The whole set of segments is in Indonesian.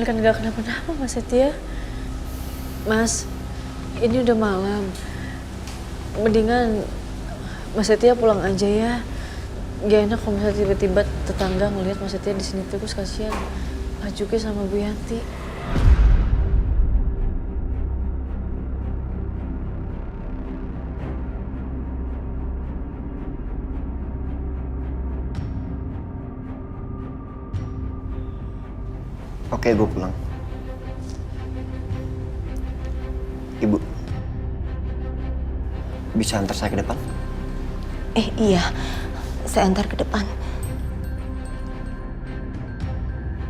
kan gak kenapa-napa Mas Setia. Mas, ini udah malam. Mendingan Mas Setia pulang aja ya. Gak enak kalau misalnya tiba-tiba tetangga ngelihat Mas Setia di sini terus, kasihan Pak Juki sama Bu Yanti. Oke, gue pulang. Ibu, bisa antar saya ke depan? Iya, saya antar ke depan.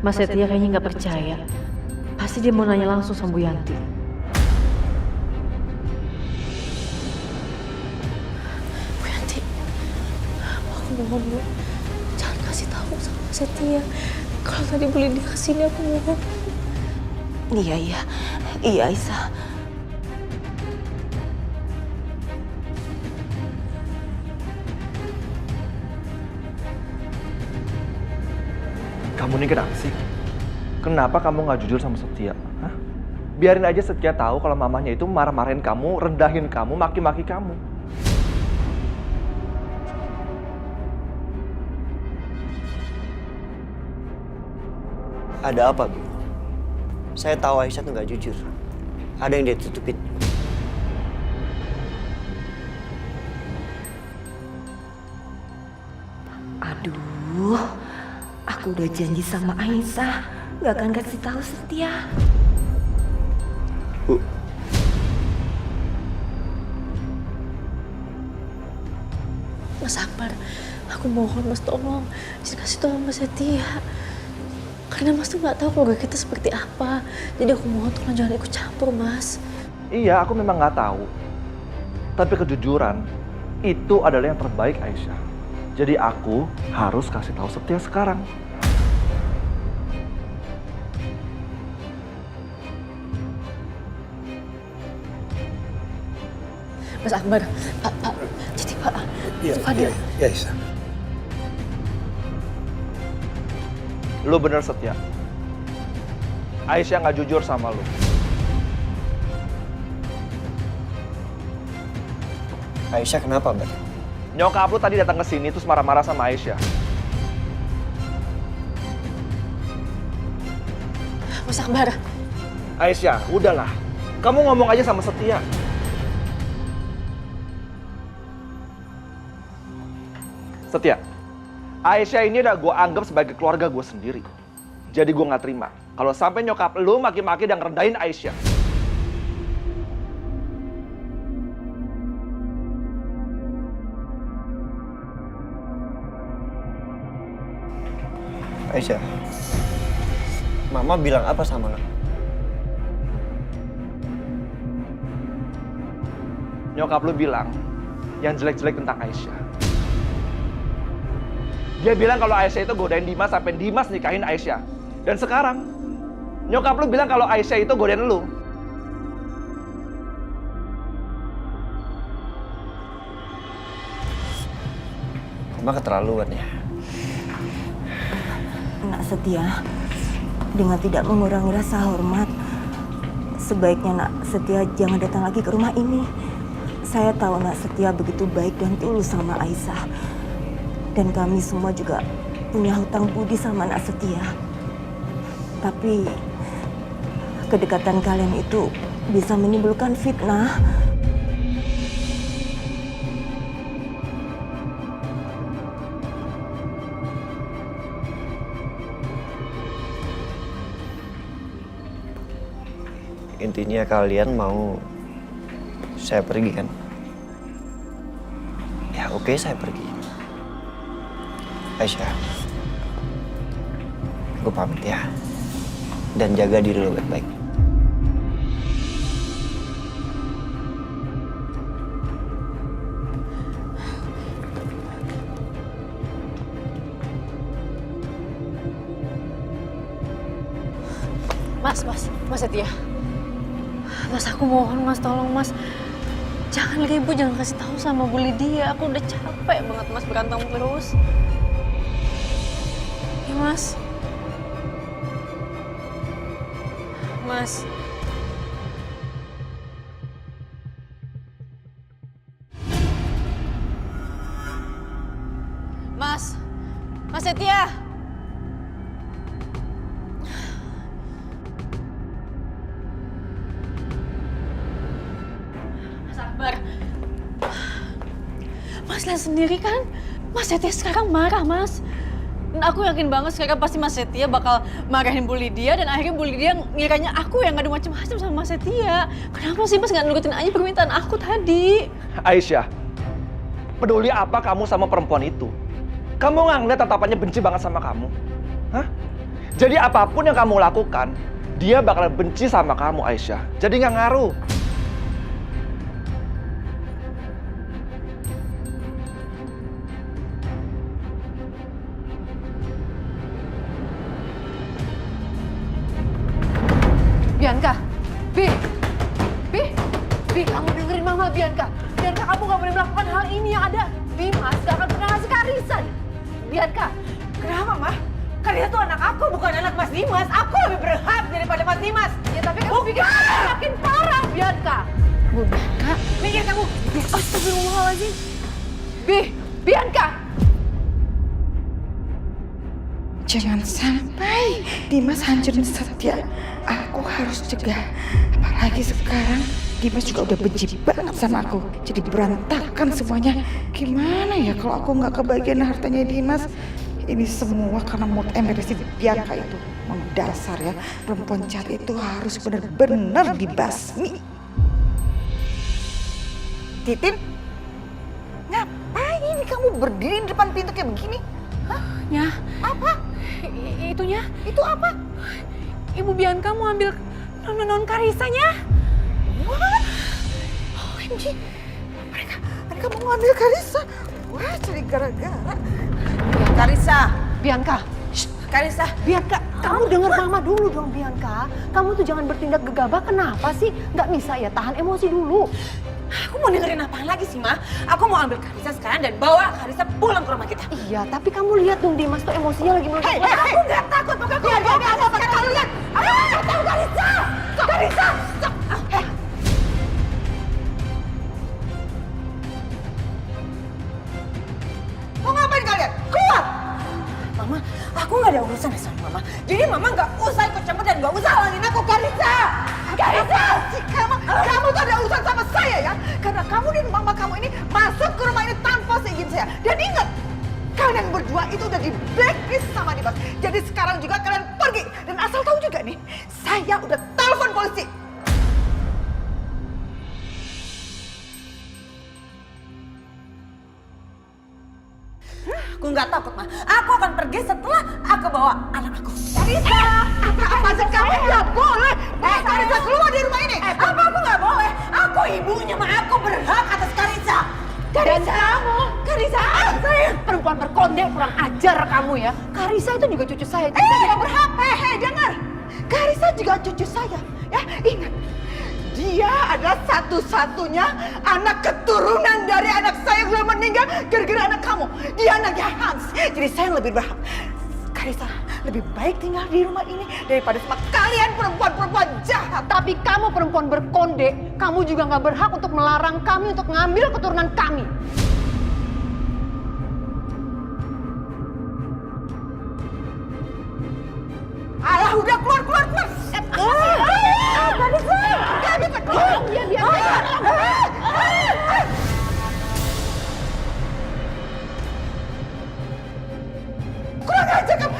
Mas Setia kayaknya nggak percaya. Pasti dia mau nanya langsung sama Bu Yanti. Bu Yanti, aku mohon Bu, jangan kasih tahu sama Mas Setia. Kalau tadi boleh dia kesini, aku mohon. Iya Aisyah. Kamu ini kenapa sih? Kenapa kamu nggak jujur sama Setia? Hah? Biarin aja Setia tahu kalau mamanya itu marah-marahin kamu, rendahin kamu, maki-maki kamu. Ada apa, Bu? Saya tahu Aisyah tuh nggak jujur. Ada yang dia tutupin. Aduh, aku udah janji sama Aisyah gak akan kasih tahu Setia. Bu, Mas Akbar, aku mohon Mas tolong, jangan kasih tahu Mas Setia. Karena Mas tuh nggak tahu keluarga kita seperti apa. Jadi aku mohon tolong jangan ikut campur, Mas. Iya, aku memang nggak tahu. Tapi kejujuran itu adalah yang terbaik, Aisyah. Jadi aku harus kasih tahu Setia sekarang. Mas Akbar, Pak, jadi Pak, Fadil. Iya, Aisyah. Lu bener Setia. Aisyah nggak jujur sama lu. Aisyah kenapa, Mbak? Nyokap lu tadi datang ke sini terus marah-marah sama Aisyah. Mas Akbar. Aisyah, udahlah. Kamu ngomong aja sama Setia. Setia, Aisyah ini udah gue anggap sebagai keluarga gue sendiri. Jadi gue gak terima kalau sampai nyokap lu maki-maki dan ngerendahin Aisyah. Aisyah, Mama bilang apa sama lo? Nyokap lu bilang yang jelek-jelek tentang Aisyah. Dia bilang kalau Aisyah itu godain Dimas sampai Dimas nikahin Aisyah. Dan sekarang, nyokap lu bilang kalau Aisyah itu godain lu. Mama keterlaluan ya. Nak Setia, dengan tidak mengurangi rasa hormat, sebaiknya Nak Setia jangan datang lagi ke rumah ini. Saya tahu Nak Setia begitu baik dan tulus sama Aisyah. Dan kami semua juga punya hutang budi sama Nak Setia. Tapi kedekatan kalian itu bisa menimbulkan fitnah. Intinya kalian mau saya pergi kan? Ya oke, saya pergi. Aisyah, gue pamit ya. Dan jaga diri lo baik-baik. Mas Setia. Mas, aku mohon Mas, tolong Mas. Jangan lagi Ibu, jangan kasih tahu sama Bu Lydia. Aku udah capek banget Mas berantem terus. Ya Mas. Mas. Mas Setia. Mas Akbar. Mas lihat sendiri kan, Mas Setia sekarang marah, Mas. Dan aku yakin banget sekarang pasti Mas Setia bakal marahin Bu Lydia dan akhirnya Bu Lydia ngiranya aku yang ngadu macam-macam sama Mas Setia. Kenapa sih Mas nggak nurutin aja permintaan aku tadi? Aisyah, peduli apa kamu sama perempuan itu? Kamu nggak ngeliat tatapannya benci banget sama kamu? Hah? Jadi apapun yang kamu lakukan, dia bakal benci sama kamu, Aisyah. Jadi nggak ngaruh. Bianca, Bi, kamu dengerin Mama, Bianca. Bianca, kamu gak boleh melakukan hal ini. Yang ada, Dimas gak akan pernah ngasih Karissa. Bianca, kenapa, Ma? Karissa tuh anak aku, bukan anak Mas Dimas. Aku lebih berhak daripada Mas Dimas. Ya, tapi kamu bikin aku makin parah, Bianca. Bu, Bianca. Mikir kamu. Astagfirullahaladzim. Bianca. Jangan sampai Dimas hancurin Setia. Aku harus cegah. Apalagi sekarang Dimas juga udah benci banget sama aku. Jadi berantakan semuanya. Gimana ya kalau aku nggak kebagian hartanya Dimas? Ini semua karena mood ember si Bianca itu. Memang dasar ya, perempuan jahat itu harus benar-benar dibasmi. Titin, ngapain kamu berdiri di depan pintu kayak begini? Hah? Ya. Apa? Itunya. Itu apa? Ibu Bianca mau ambil non Karissanya. What? OMG, mereka mau ngambil Karissa. Wah, cari gara-gara. Karissa, Bianca. Karissa. Bianca, kamu dengar Mama dulu dong, Bianca. Kamu tuh jangan bertindak gegabah. Kenapa sih? Nggak bisa ya, tahan emosi dulu. Aku mau dengerin apaan lagi sih, Ma? Aku mau ambil Karissa sekarang dan bawa Karissa pulang ke rumah kita. Iya, tapi kamu lihat dong Dimas tuh emosinya lagi meledak. Aku nggak takut, pokoknya aku nggak mau apa kamu lihat. Aku nggak tahu Karissa. Karissa, stop. Mau ngapain kalian? Keluar! Mama, aku nggak ada urusan sama Mama. Jadi Mama nggak usah ikut campur dan nggak usah halangin aku, Karissa. Karissa, kamu tuh ada urusan sama saya ya. Karena kamu dan Mama kamu ini masuk ke rumah ini tanpa seizin saya. Dan ingat, kalian berdua itu udah di blacklist sama Dimas. Jadi sekarang juga kalian pergi. Dan asal tahu juga nih, saya udah telepon polisi. Aku nggak takut, Ma. Aku akan pergi setelah aku bawa anak aku. Karissa! Apa sih kamu nggak boleh? Karissa keluar dari rumah ini. Apa aku nggak boleh? Aku ibunya, Ma. Aku berhak atas Karissa. Dan kamu, Karissa, saya perempuan berkonde, kurang ajar kamu ya. Karissa itu juga cucu saya. Saya tidak berhak. Dengar. Karissa juga cucu saya. Ya, ingat. Dia adalah satu-satunya anak keturunan dari anak saya yang sudah meninggal gara-gara anak kamu. Dia anaknya Hans. Jadi saya yang lebih berhak. Karissa, lebih baik tinggal di rumah ini daripada sama kalian perempuan-perempuan jahat. Tapi kamu perempuan berkonde, kamu juga nggak berhak untuk melarang kami untuk ngambil keturunan kami. Alah, udah keluar. Karissa, gak bisa keluar. Kurang aja kamu.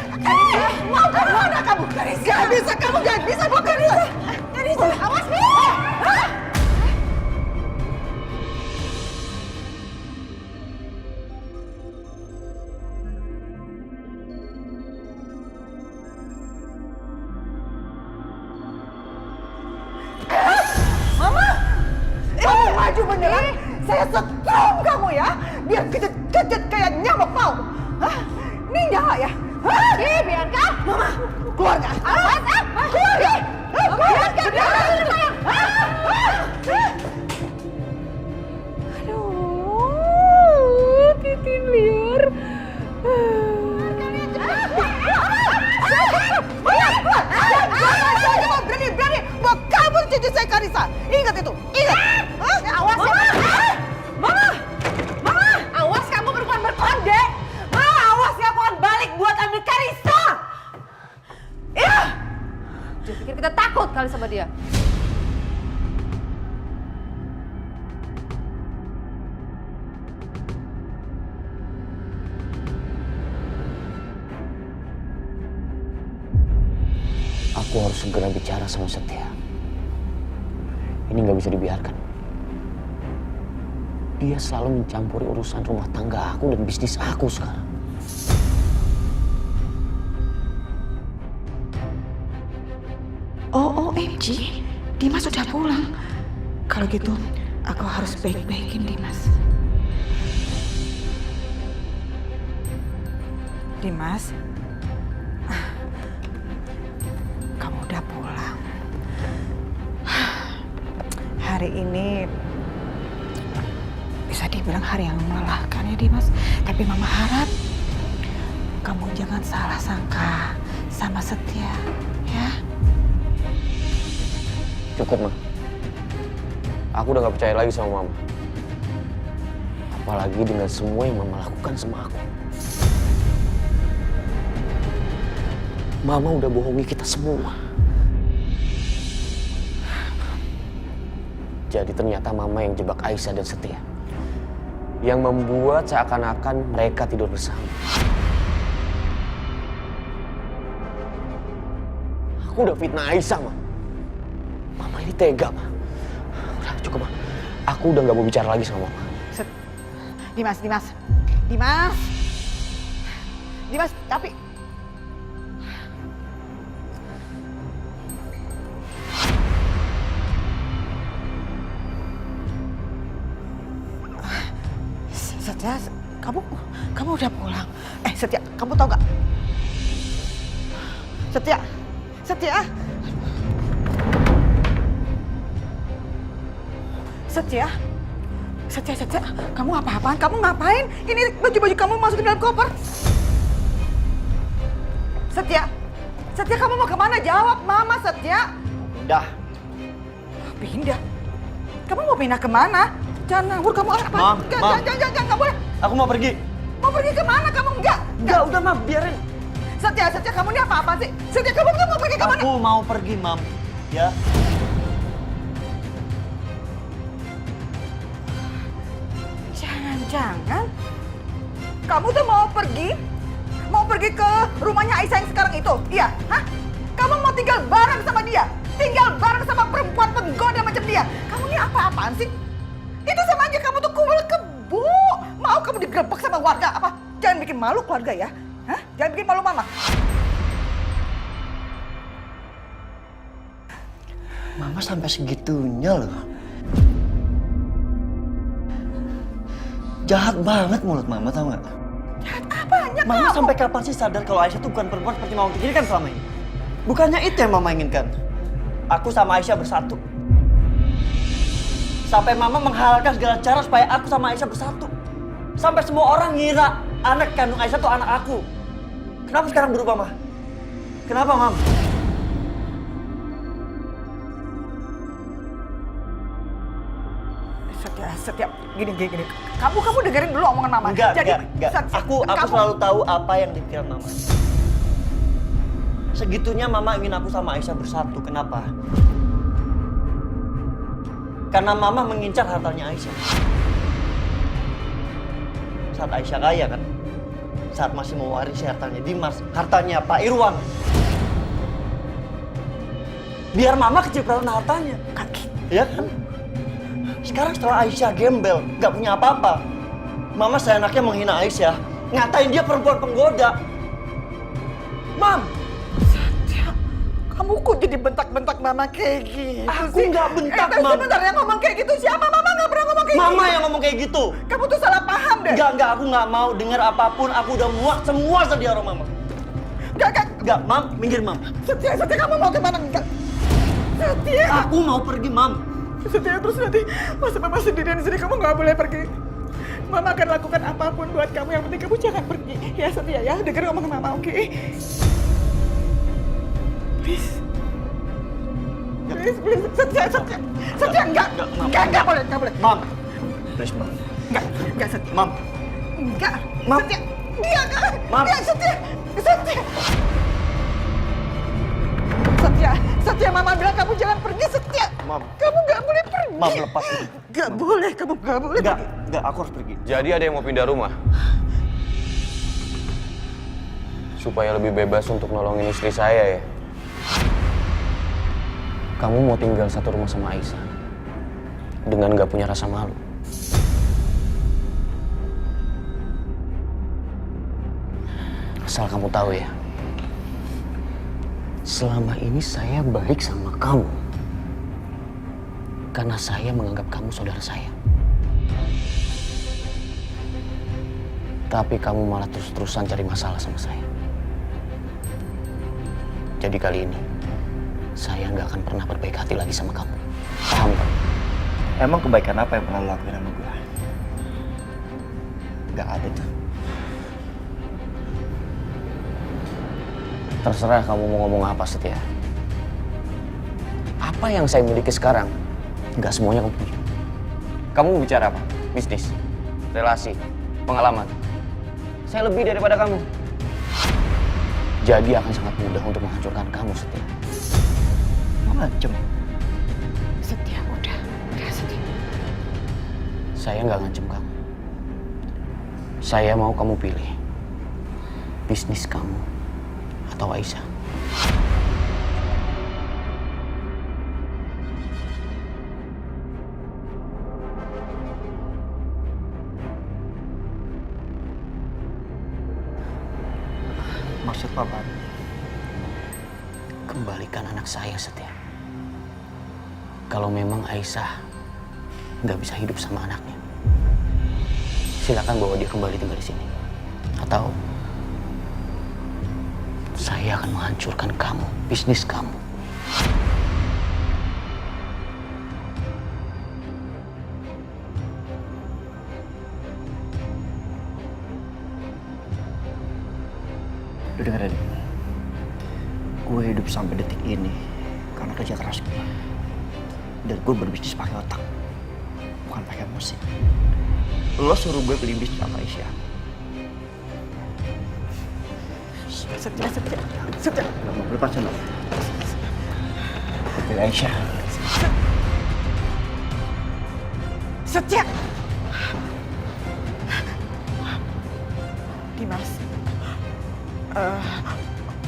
Mau kemana kamu? Karissa. Gak bisa bawa Karissa. Karissa, awas nih. Mama, kamu maju beneran? Saya setrum kamu ya, biar kejet-kejet kayak nyamuk mau. Hah? Ini nyala ya? Hah? Bianca. Mama, keluar gak? Keluar ya? Bianca, sayang. Aduh, titin liar. Berani. Karissa. Ingat itu, ingat. Hah? Awas ya! Mama! Mama! Awas kamu perempuan berkode! Mama, awas ya, aku akan balik buat ambil Karissa! Iya! Dia pikir kita takut kali sama dia. Aku harus segera bicara sama Setia. Ini nggak bisa dibiarkan. Dia selalu mencampuri urusan rumah tangga aku dan bisnis aku sekarang. OMG, Dimas sudah pulang. Kalau gitu, aku harus baik-baikin Dimas. Dimas, kamu udah pulang. Hari ini bisa dibilang hari yang melelahkan ya Dimas. Tapi Mama harap kamu jangan salah sangka sama Setia, ya. Cukup, Ma. Aku udah gak percaya lagi sama Mama. Apalagi dengan semua yang Mama lakukan sama aku. Mama udah bohongi kita semua. Jadi ternyata Mama yang jebak Aisyah dan Setia. Yang membuat seakan-akan mereka tidur bersama. Aku udah fitnah Aisyah, Ma. Mama ini tega, Ma. Udah, cukup, Ma. Aku udah gak mau bicara lagi sama Mama. Dimas, tapi... Setia, kamu udah pulang. Setia, kamu tahu gak? Setia. Setia, kamu apa-apaan? Kamu ngapain? Ini baju-baju kamu masukin dalam koper. Setia, kamu mau kemana? Jawab, Mama, Setia. Dah. Pindah? Kamu mau pindah kemana? Jangan ngawur, kamu apa? Mam. Jangan, nggak boleh. Aku mau pergi. Mau pergi kemana? Kamu enggak. Enggak, udah, Mam. Biarin. Setia, kamu ini apa-apa sih? Setia, kamu mau pergi kemana? Aku mau pergi, Mam. Ya. Jangan-jangan kamu tuh mau pergi ke rumahnya Aisyah yang sekarang itu, iya? Hah? Kamu mau tinggal bareng sama dia? Tinggal bareng sama perempuan penggoda macam dia? Kamu ini apa-apaan sih? Itu sama aja kamu tuh kuil kebo. Mau kamu digerebek sama warga apa? Jangan bikin malu keluarga ya. Hah? Jangan bikin malu Mama. Mama sampai segitunya loh. Jahat banget mulut Mama, tau nggak? Jahat apanya kamu? Mama sampai kapan sih sadar kalau Aisyah itu bukan perempuan seperti Mama pikirkan selama ini? Bukannya itu yang Mama inginkan? Aku sama Aisyah bersatu. Sampai Mama menghalalkan segala cara supaya aku sama Aisyah bersatu. Sampai semua orang ngira anak kandung Aisyah itu anak aku. Kenapa sekarang berubah, Ma? Kenapa, Mam? Setiap gini. Kamu dengerin dulu omongan Mama. Enggak. Aku kamu... selalu tahu apa yang di pikiran Mama. Segitunya Mama ingin aku sama Aisyah bersatu. Kenapa? Karena Mama mengincar hartanya Aisyah. Saat Aisyah kaya kan? Saat masih mewarisi hartanya Dimas, hartanya Pak Irwan. Biar Mama kecipratan hartanya. Ya kan? Sekarang setelah Aisyah gembel, gak punya apa-apa. Mama seenaknya menghina Aisyah, ngatain dia perempuan penggoda. Mam! Kamu kok jadi bentak-bentak Mama kayak gitu Aku sih? nggak bentak, Mam. Mam. Sebentar yang ngomong kayak gitu siapa? Mama nggak pernah ngomong kayak gitu. Mama yang ngomong kayak gitu. Kamu tuh salah paham deh. Enggak, aku nggak mau dengar apapun. Aku udah muak semua sedih orang Mama. Enggak, Mam, minggir, Mam. Setia, kamu mau kemana? Enggak. Setia. Aku mau pergi, Mam. Setia, terus nanti masa Mama sendirian di sini, kamu nggak boleh pergi. Mama akan lakukan apapun buat kamu, yang penting kamu jangan pergi. Ya Setia ya, dengar omongan Mama, oke? Please. Please, Setia, enggak boleh. Mam, please mam. Enggak, Setia. Mam, Enggak, Mam. Setia. Enggak, Mam. Setia. Setia, Mama bilang kamu jangan pergi, Setia. Mam. Kamu nggak boleh pergi. Mam lepas. Nggak boleh, kamu nggak boleh. Enggak, aku harus pergi. Jadi ada yang mau pindah rumah? Supaya lebih bebas untuk nolongin istri saya ya? Kamu mau tinggal satu rumah sama Aisyah? Dengan gak punya rasa malu? Asal kamu tahu ya, selama ini saya baik sama kamu. Karena saya menganggap kamu saudara saya. Tapi kamu malah terus-terusan cari masalah sama saya. Jadi kali ini, saya nggak akan pernah berbaik hati lagi sama kamu. Paham kan? Emang kebaikan apa yang pernah lo lakuin sama gue? Gak ada tuh. Terserah kamu mau ngomong apa, Setia. Apa yang saya miliki sekarang, nggak semuanya kamu punya. Kamu mau bicara apa? Bisnis, relasi, pengalaman. Saya lebih daripada kamu. Jadi akan sangat mudah untuk menghancurkan kamu, Setia. Ngancem. Setia, udah Setia. Saya nggak ngancem kamu. Saya mau kamu pilih bisnis kamu atau Aisyah. Maksud papa? Kembalikan anak saya, Setia. Kalau memang Aisyah nggak bisa hidup sama anaknya, silakan bawa dia kembali tinggal di sini. Atau saya akan menghancurkan kamu, bisnis kamu. Lu dengerin. Gue hidup sampai detik ini karena kerja keras gue. Dan gue berbisnis pakai otak, bukan pakai emosi. Lo suruh gue beli bisnis sama Aisyah. Setia. Gak mau lepasin lo. Pilih Aisyah. Setia. Dimas.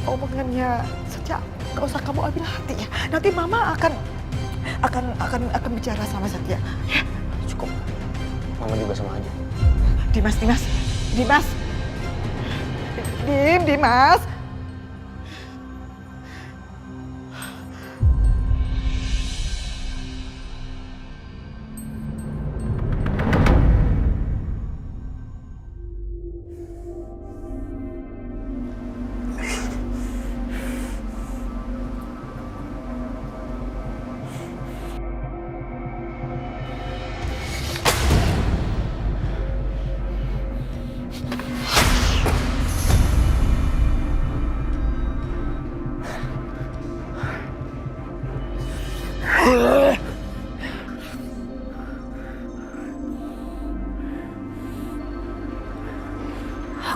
Omongannya Setia gak usah kamu ambil hati ya. Nanti Mama akan bicara sama Setia. Ya. Cukup. Mama juga sama aja. Dimas. Dimas.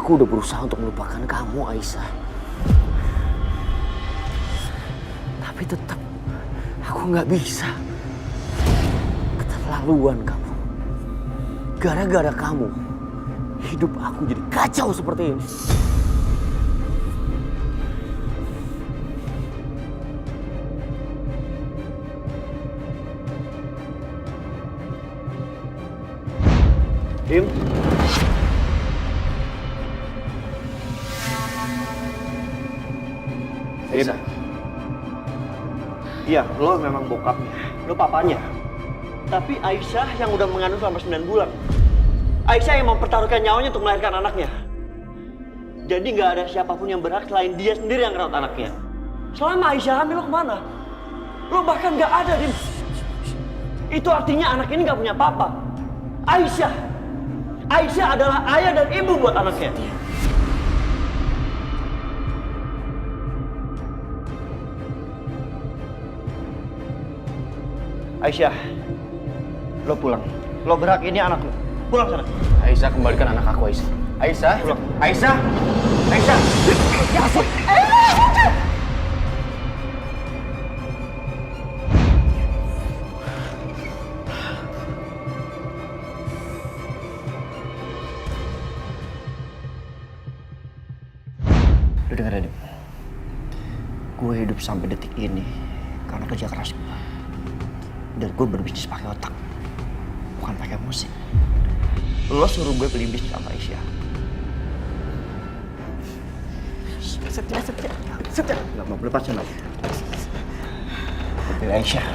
Aku udah berusaha untuk melupakan kamu, Aisyah. Tapi tetap aku nggak bisa. Keterlaluan kamu. Gara-gara kamu, hidup aku jadi kacau seperti ini. Im. Aisyah. Iya, lo memang bokapnya, lo papanya. Tapi Aisyah yang udah mengandung selama 9 bulan. Aisyah yang mempertaruhkan nyawanya untuk melahirkan anaknya. Jadi nggak ada siapapun yang berhak selain dia sendiri yang ngerawat anaknya. Selama Aisyah hamil, lo kemana? Lo bahkan nggak ada, Dim. Itu artinya anak ini nggak punya papa. Aisyah adalah ayah dan ibu buat anaknya. Aisyah, lo pulang. Lo berhak, ini anak lo. Pulang sana. Aisyah, kembalikan anak aku, Aisyah. Aisyah, Pulang. Aisyah, Aisyah. Lo denger ya, Dim? Gue hidup sampai detik ini karena kerja keras gue. Dan gue berbisnis pakai otak, bukan pakai musik. Lo suruh gue beli bisnis sama Aisyah. Setia. Gak mau lepasin lagi. Beli Aisyah.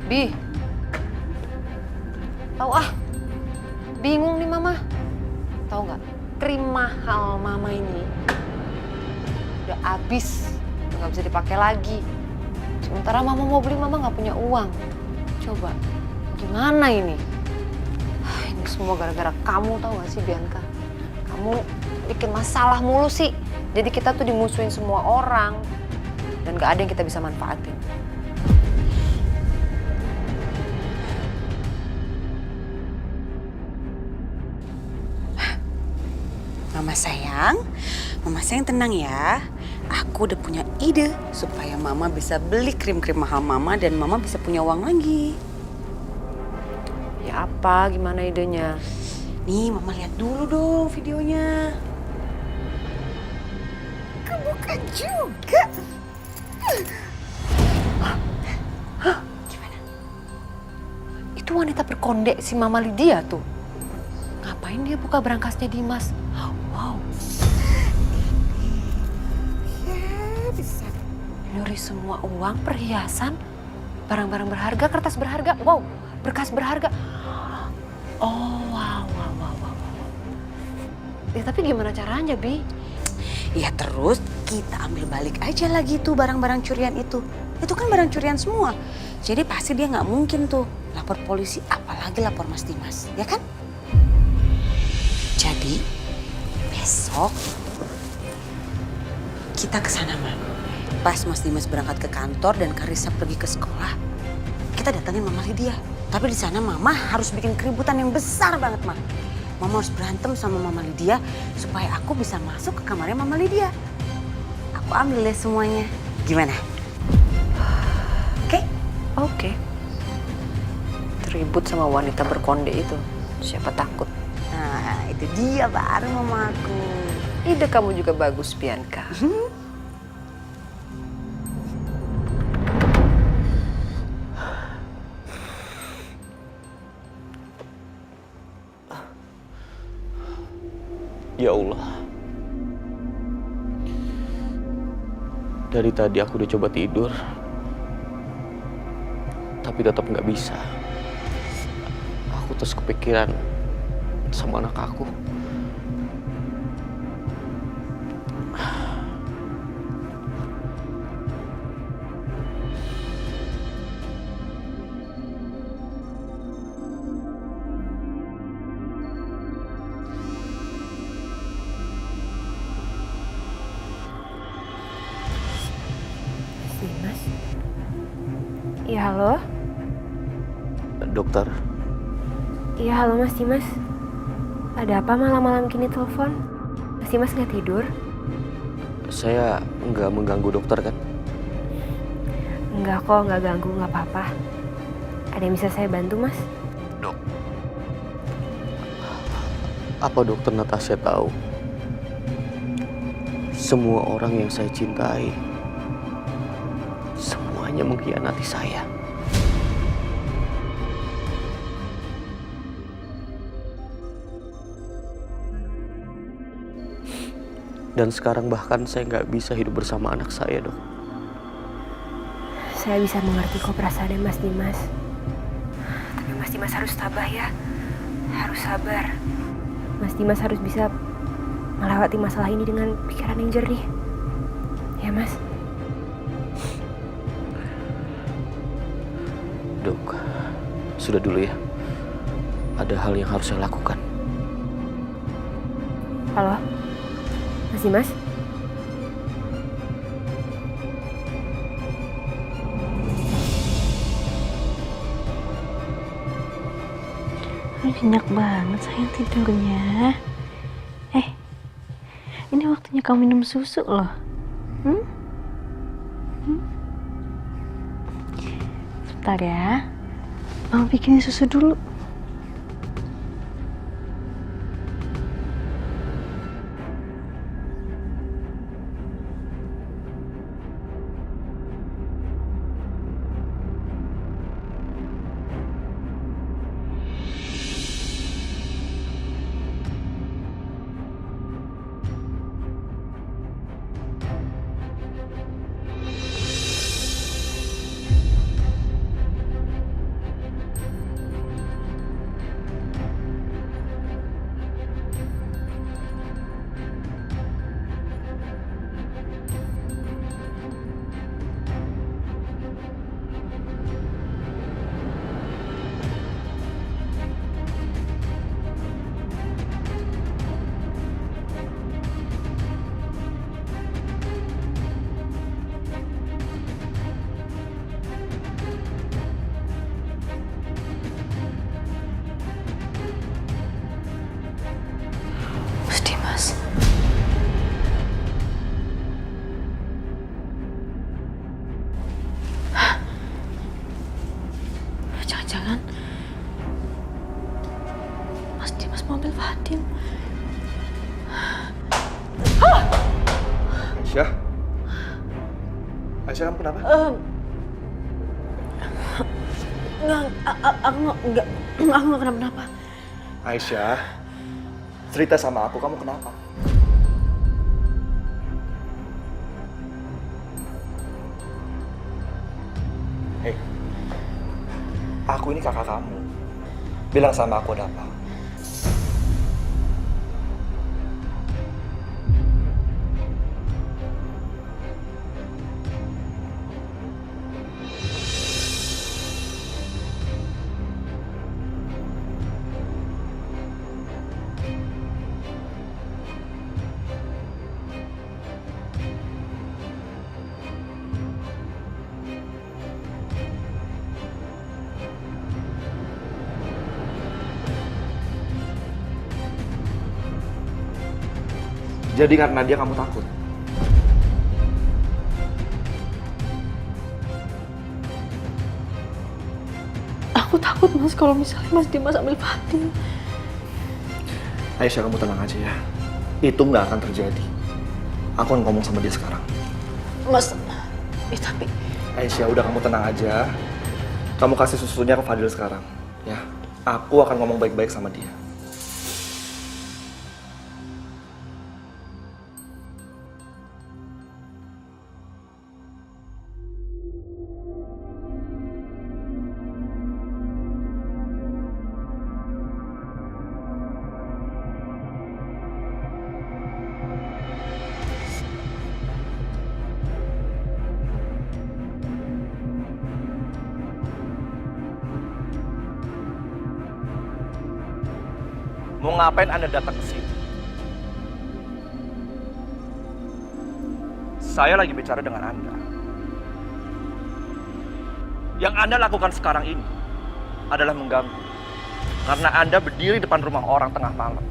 Bi. Tahu bingung nih mama. Tahu nggak? Krim mahal mama ini udah habis, nggak bisa dipakai lagi. Sementara mama mau beli, mama nggak punya uang. Coba, gimana ini? Ini semua gara-gara kamu, tahu nggak sih Bianca? Kamu bikin masalah mulu sih. Jadi kita tuh dimusuhin semua orang dan nggak ada yang kita bisa manfaatin. Mama sayang tenang ya. Aku udah punya ide supaya Mama bisa beli krim-krim mahal Mama dan Mama bisa punya uang lagi. Ya apa? Gimana idenya? Nih, Mama lihat dulu dong videonya. Kebuka juga. Gimana? Itu wanita berkonde si Mama Lydia tuh. Ngapain dia buka berangkasnya Dimas? Wow. Ya, bisa. Nyuri semua uang, perhiasan, barang-barang berharga, kertas berharga. Wow, berkas berharga. Oh, wow. Ya tapi gimana caranya, Bi? Ya terus kita ambil balik aja lagi tuh barang-barang curian itu. Itu kan barang curian semua. Jadi pasti dia nggak mungkin tuh lapor polisi, apalagi lapor Mas Dimas, ya kan? Jadi besok kita ke sana, Ma. Pas Mas Dimas berangkat ke kantor dan Karissa pergi ke sekolah, kita datangin Mama Lydia. Tapi di sana Mama harus bikin keributan yang besar banget, Ma. Mama harus berantem sama Mama Lydia supaya aku bisa masuk ke kamarnya Mama Lydia. Aku ambil deh semuanya. Gimana? Oke? Oke. Ribut sama wanita berkonde itu. Siapa takut? Nah, itu dia baru mamaku. Ide kamu juga bagus, Bianca. Ya Allah. Dari tadi aku udah coba tidur, tapi tetap nggak bisa. Aku terus kepikiran sama anak aku. Dimas? Iya, halo? Dokter, Iya, halo Mas Dimas. Ada apa malam-malam gini telepon? Mas Dimas nggak tidur? saya nggak mengganggu dokter kan? Enggak kok, nggak ganggu, nggak apa-apa. Ada yang bisa saya bantu, Mas? Dok, apa dokter Natasha tahu? Semua orang yang saya cintai, semuanya mengkhianati saya. Dan sekarang bahkan saya nggak bisa hidup bersama anak saya, Dok. Saya bisa mengerti kok perasaan Mas Dimas. Tapi Mas Dimas harus tabah ya. Harus sabar. Mas Dimas harus bisa melewati masalah ini dengan pikiran yang jernih. Ya, Mas? Dok, sudah dulu ya. Ada hal yang harus saya lakukan. Halo? Masih, Mas? Nyenyak banget sayang tidurnya. Ini waktunya kamu minum susu loh. Sebentar ya. Mama bikinin susu dulu. Mas. Jangan-jangan Mas Dimas mau ambil Fadil. Aisyah? Aisyah, kamu kenapa? Aku nggak kenapa-napa. Aisyah, cerita sama aku, kamu kenapa? Hei, aku ini kakak kamu. Bilang sama aku ada apa? Jadi karena dia kamu takut? Aku takut Mas kalau misalnya Mas Dimas ambil Fadil. Aisyah, kamu tenang aja ya. Itu nggak akan terjadi. Aku akan ngomong sama dia sekarang. Mas, tapi... Aisyah, udah kamu tenang aja. Kamu kasih susunya ke Fadil sekarang. Ya, aku akan ngomong baik-baik sama dia. Mau ngapain Anda datang ke sini? Saya lagi bicara dengan Anda. Yang Anda lakukan sekarang ini adalah mengganggu. Karena Anda berdiri depan rumah orang tengah malam.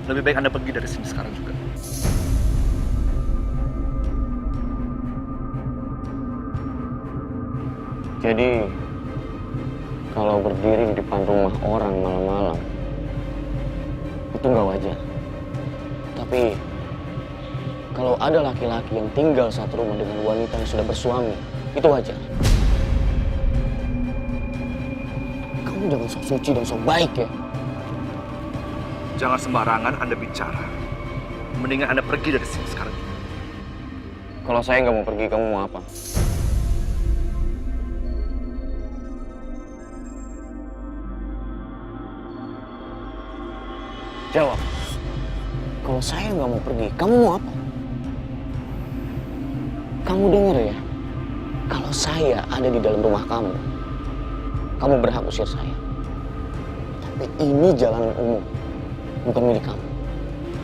Lebih baik Anda pergi dari sini sekarang juga. Jadi, kalau berdiri di depan rumah orang malam-malam, itu nggak wajar. Tapi, kalau ada laki-laki yang tinggal satu rumah dengan wanita yang sudah bersuami, itu wajar. Kamu jangan sok suci dan sok baik ya. Jangan sembarangan Anda bicara. Mendingan Anda pergi dari sini sekarang. Kalau saya nggak mau pergi, kamu mau apa? Jawab. Kalau kalau saya nggak mau pergi, kamu mau apa? Kamu dengar ya, kalau saya ada di dalam rumah kamu, kamu berhak usir saya. Tapi ini jalanan umum, bukan milik kamu.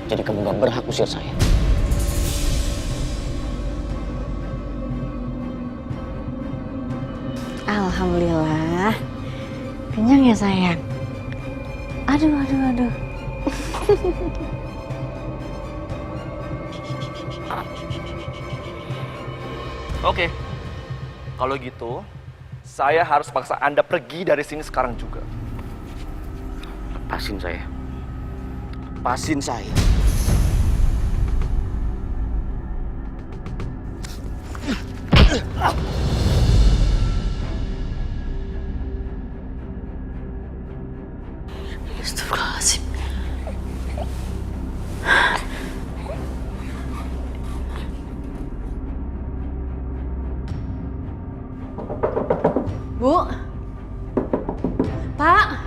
Jadi kamu nggak berhak usir saya. Alhamdulillah. Kenyang ya sayang? Aduh. Oke, kalau gitu, saya harus paksa Anda pergi dari sini sekarang juga. Lepasin saya. Lepasin saya. Astagfirullahaladzim. Bu, Pak,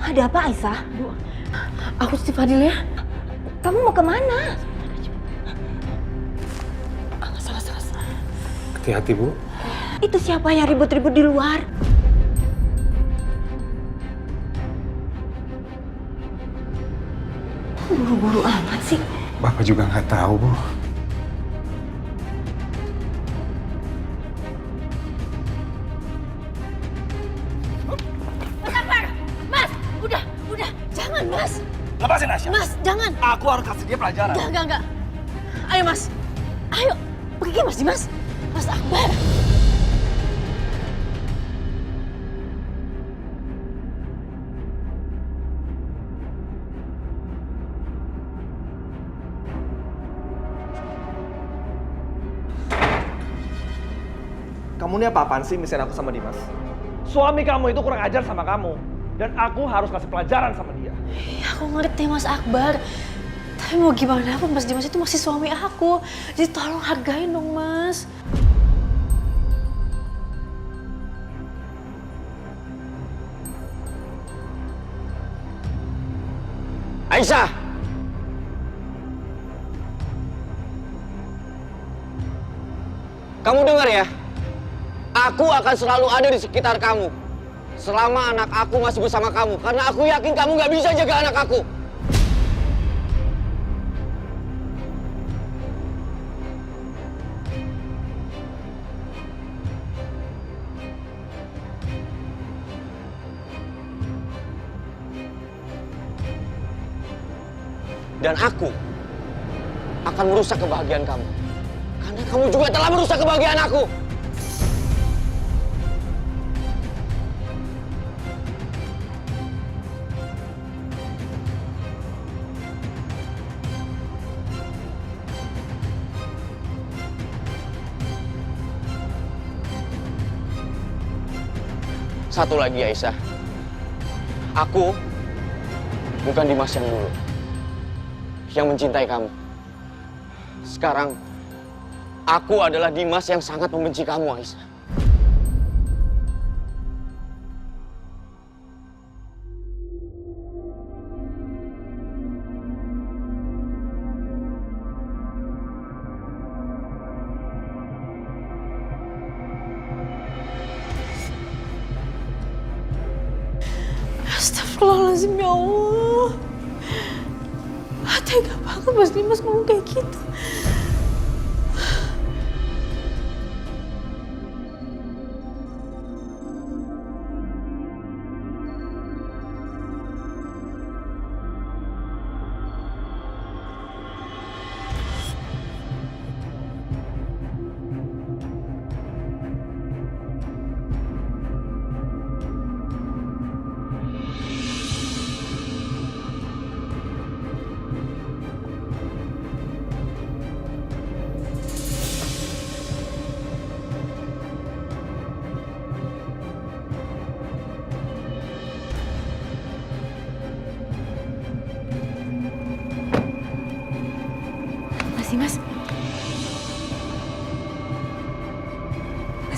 Ada apa, Aisyah? Bu, aku titip Fadil ya. Kamu mau kemana? Salah. Hati-hati, Bu. Itu siapa yang ribut-ribut di luar? Buru-buru amat sih. Bapak juga nggak tahu, Bu. Mas, udah, jangan Mas. Lepasin Aisyah. Mas, jangan. Aku harus kasih dia pelajaran. Enggak. Ayo Mas, ayo pergi Mas Dimas. Mas Akbar. Kamu ini apa-apaan sih misain aku sama Dimas? Suami kamu itu kurang ajar sama kamu. Dan aku harus kasih pelajaran sama dia. Ya, aku ngerti Mas Akbar. Tapi mau gimana pun Mas Dimas itu masih suami aku. Jadi tolong hargain dong Mas. Aisyah! Kamu dengar ya? Aku akan selalu ada di sekitar kamu. Selama anak aku masih bersama kamu. Karena aku yakin kamu nggak bisa jaga anak aku. Dan aku akan merusak kebahagiaan kamu. Karena kamu juga telah merusak kebahagiaan aku. Satu lagi Aisyah. Aku bukan Dimas yang dulu. Yang mencintai kamu. Sekarang, aku adalah Dimas yang sangat membenci kamu, Aisyah. Astagfirullahaladzim ya Allah. Tega banget Mas Dimas ngomong kayak gitu.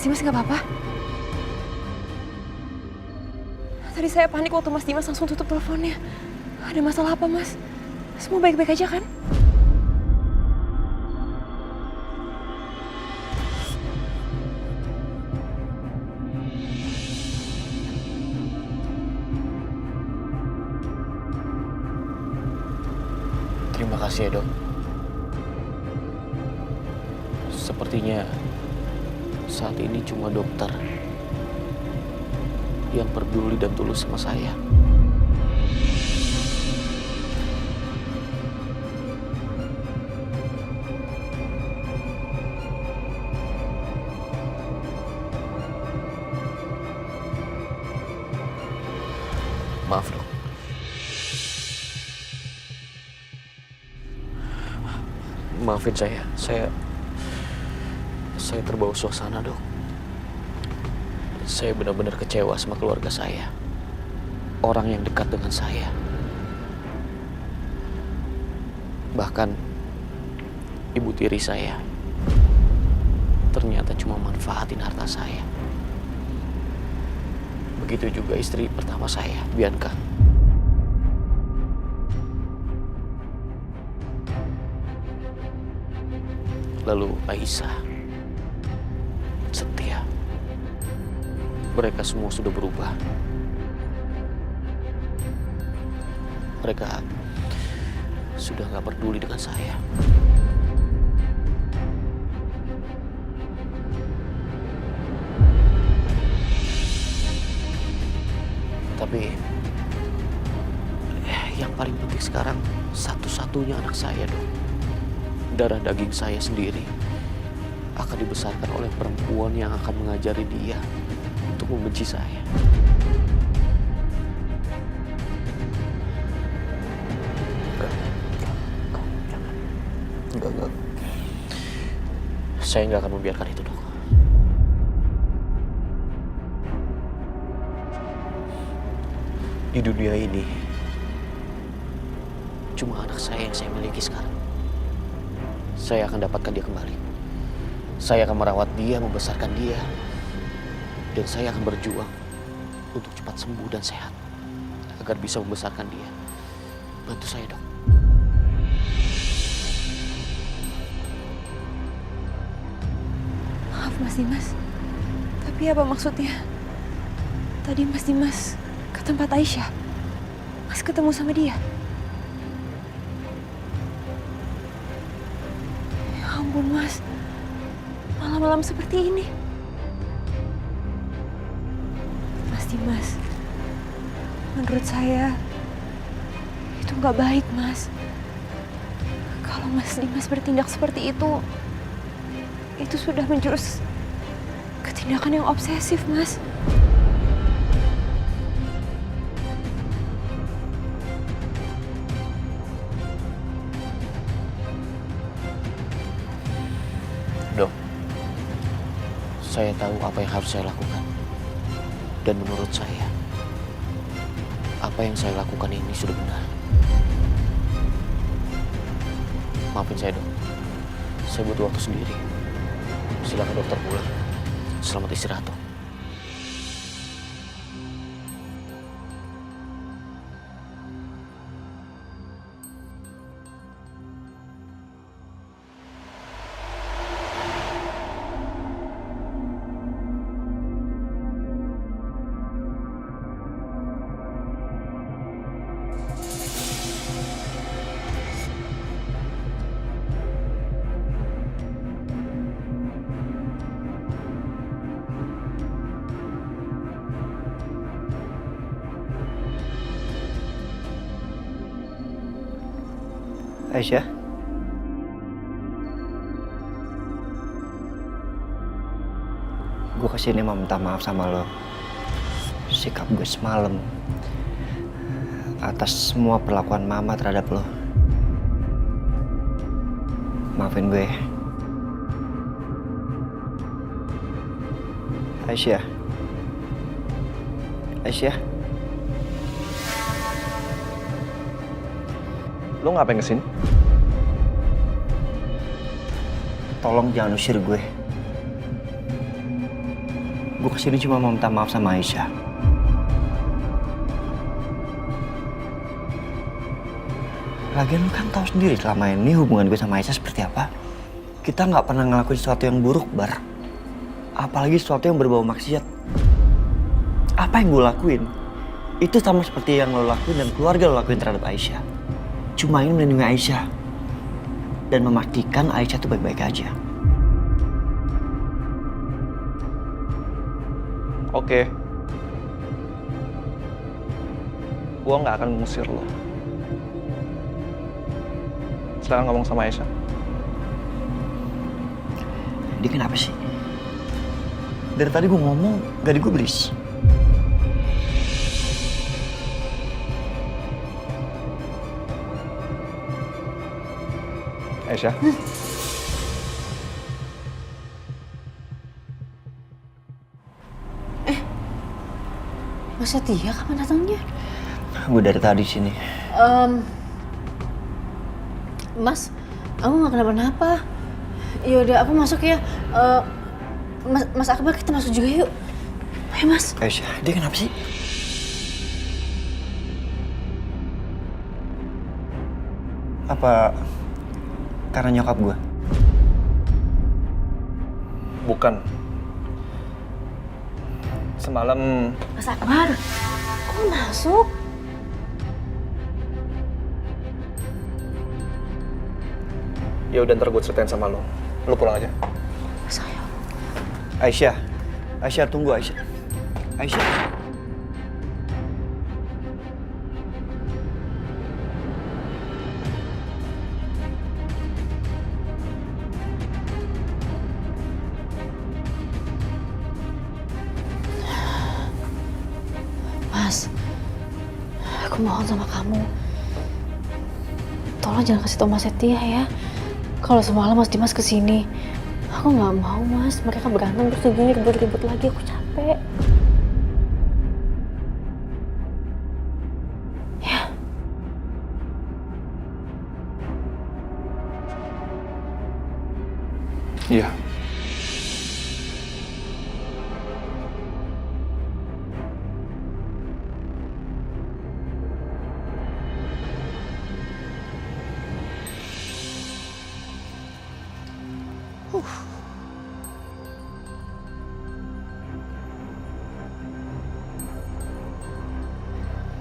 Mas Dimas nggak apa-apa? Tadi saya panik waktu Mas Dimas langsung tutup teleponnya. Ada masalah apa, Mas? Semua baik-baik aja kan? Terima kasih ya, Dok. Sepertinya saat ini cuma dokter yang peduli dan tulus sama saya. Maaf, Dok. Maafin saya terbawa suasana, Dok. Saya benar-benar kecewa sama keluarga saya. Orang yang dekat dengan saya. Bahkan ibu tiri saya ternyata cuma manfaatin harta saya. Begitu juga istri pertama saya, Bianca. Lalu Aisyah, Setia. Mereka semua sudah berubah. Mereka sudah gak peduli dengan saya. Tapi yang paling penting sekarang satu-satunya anak saya, Dok. Darah daging saya sendiri akan dibesarkan oleh perempuan yang akan mengajari dia untuk membenci saya. Enggak. Saya nggak akan membiarkan itu, Dok. Di dunia ini cuma anak saya yang saya miliki sekarang. Saya akan dapatkan dia kembali. Saya akan merawat dia, membesarkan dia. Dan saya akan berjuang untuk cepat sembuh dan sehat. Agar bisa membesarkan dia. Bantu saya, Dok. Maaf Mas Dimas. Tapi apa maksudnya? Tadi Mas Dimas ke tempat Aisyah. Mas ketemu sama dia. Ampun Mas, malam-malam seperti ini. Mas Dimas, menurut saya itu nggak baik Mas. Kalau Mas Dimas bertindak seperti itu sudah menjurus ke tindakan yang obsesif Mas. Dok, saya tahu apa yang harus saya lakukan. Dan menurut saya, apa yang saya lakukan ini sudah benar. Maafin saya, Dok. Saya butuh waktu sendiri. Silakan dokter pulang. Selamat istirahat, Dok. Aisyah? Gue kesini mau minta maaf sama lo. Sikap gue semalam atas semua perlakuan Mama terhadap lo. Maafin gue. Aisyah? Aisyah? Lo ngapain kesini? Tolong jangan usir gue. Gue kesini cuma mau minta maaf sama Aisyah. Lagian lu kan tahu sendiri selama ini hubungan gue sama Aisyah seperti apa. Kita nggak pernah ngelakuin sesuatu yang buruk, Bar. Apalagi sesuatu yang berbau maksiat. Apa yang gue lakuin, itu sama seperti yang lo lakuin dan keluarga lo lakuin terhadap Aisyah. Cuma ingin melindungi Aisyah. Dan memastikan Aisyah tuh baik-baik aja. Oke. Gua nggak akan mengusir lo. Silakan ngomong sama Aisyah. Dia kenapa sih? Dari tadi gue ngomong, gak digubris. Aisyah. Mas Setia kapan datangnya? Gue dari tadi sini. Mas, aku nggak kenapa-napa. Yaudah, aku masuk ya. Mas Akbar, kita masuk juga yuk. Ayo, Mas. Aisyah, dia kenapa sih? Apa karena nyokap gue? Bukan. Semalam Mas Akbar, kok masuk? ya udah ntar gue ceritain sama lo. Lo pulang aja. Sayang. Aisyah tunggu Aisyah. Aisyah. Mas, aku mohon sama kamu. Tolong jangan kasih tau Mas Setia ya. Kalau semalam Mas Dimas kesini, aku nggak mau Mas. Mereka berantem terus begini ribut-ribut lagi. Aku capek. Ya. Iya.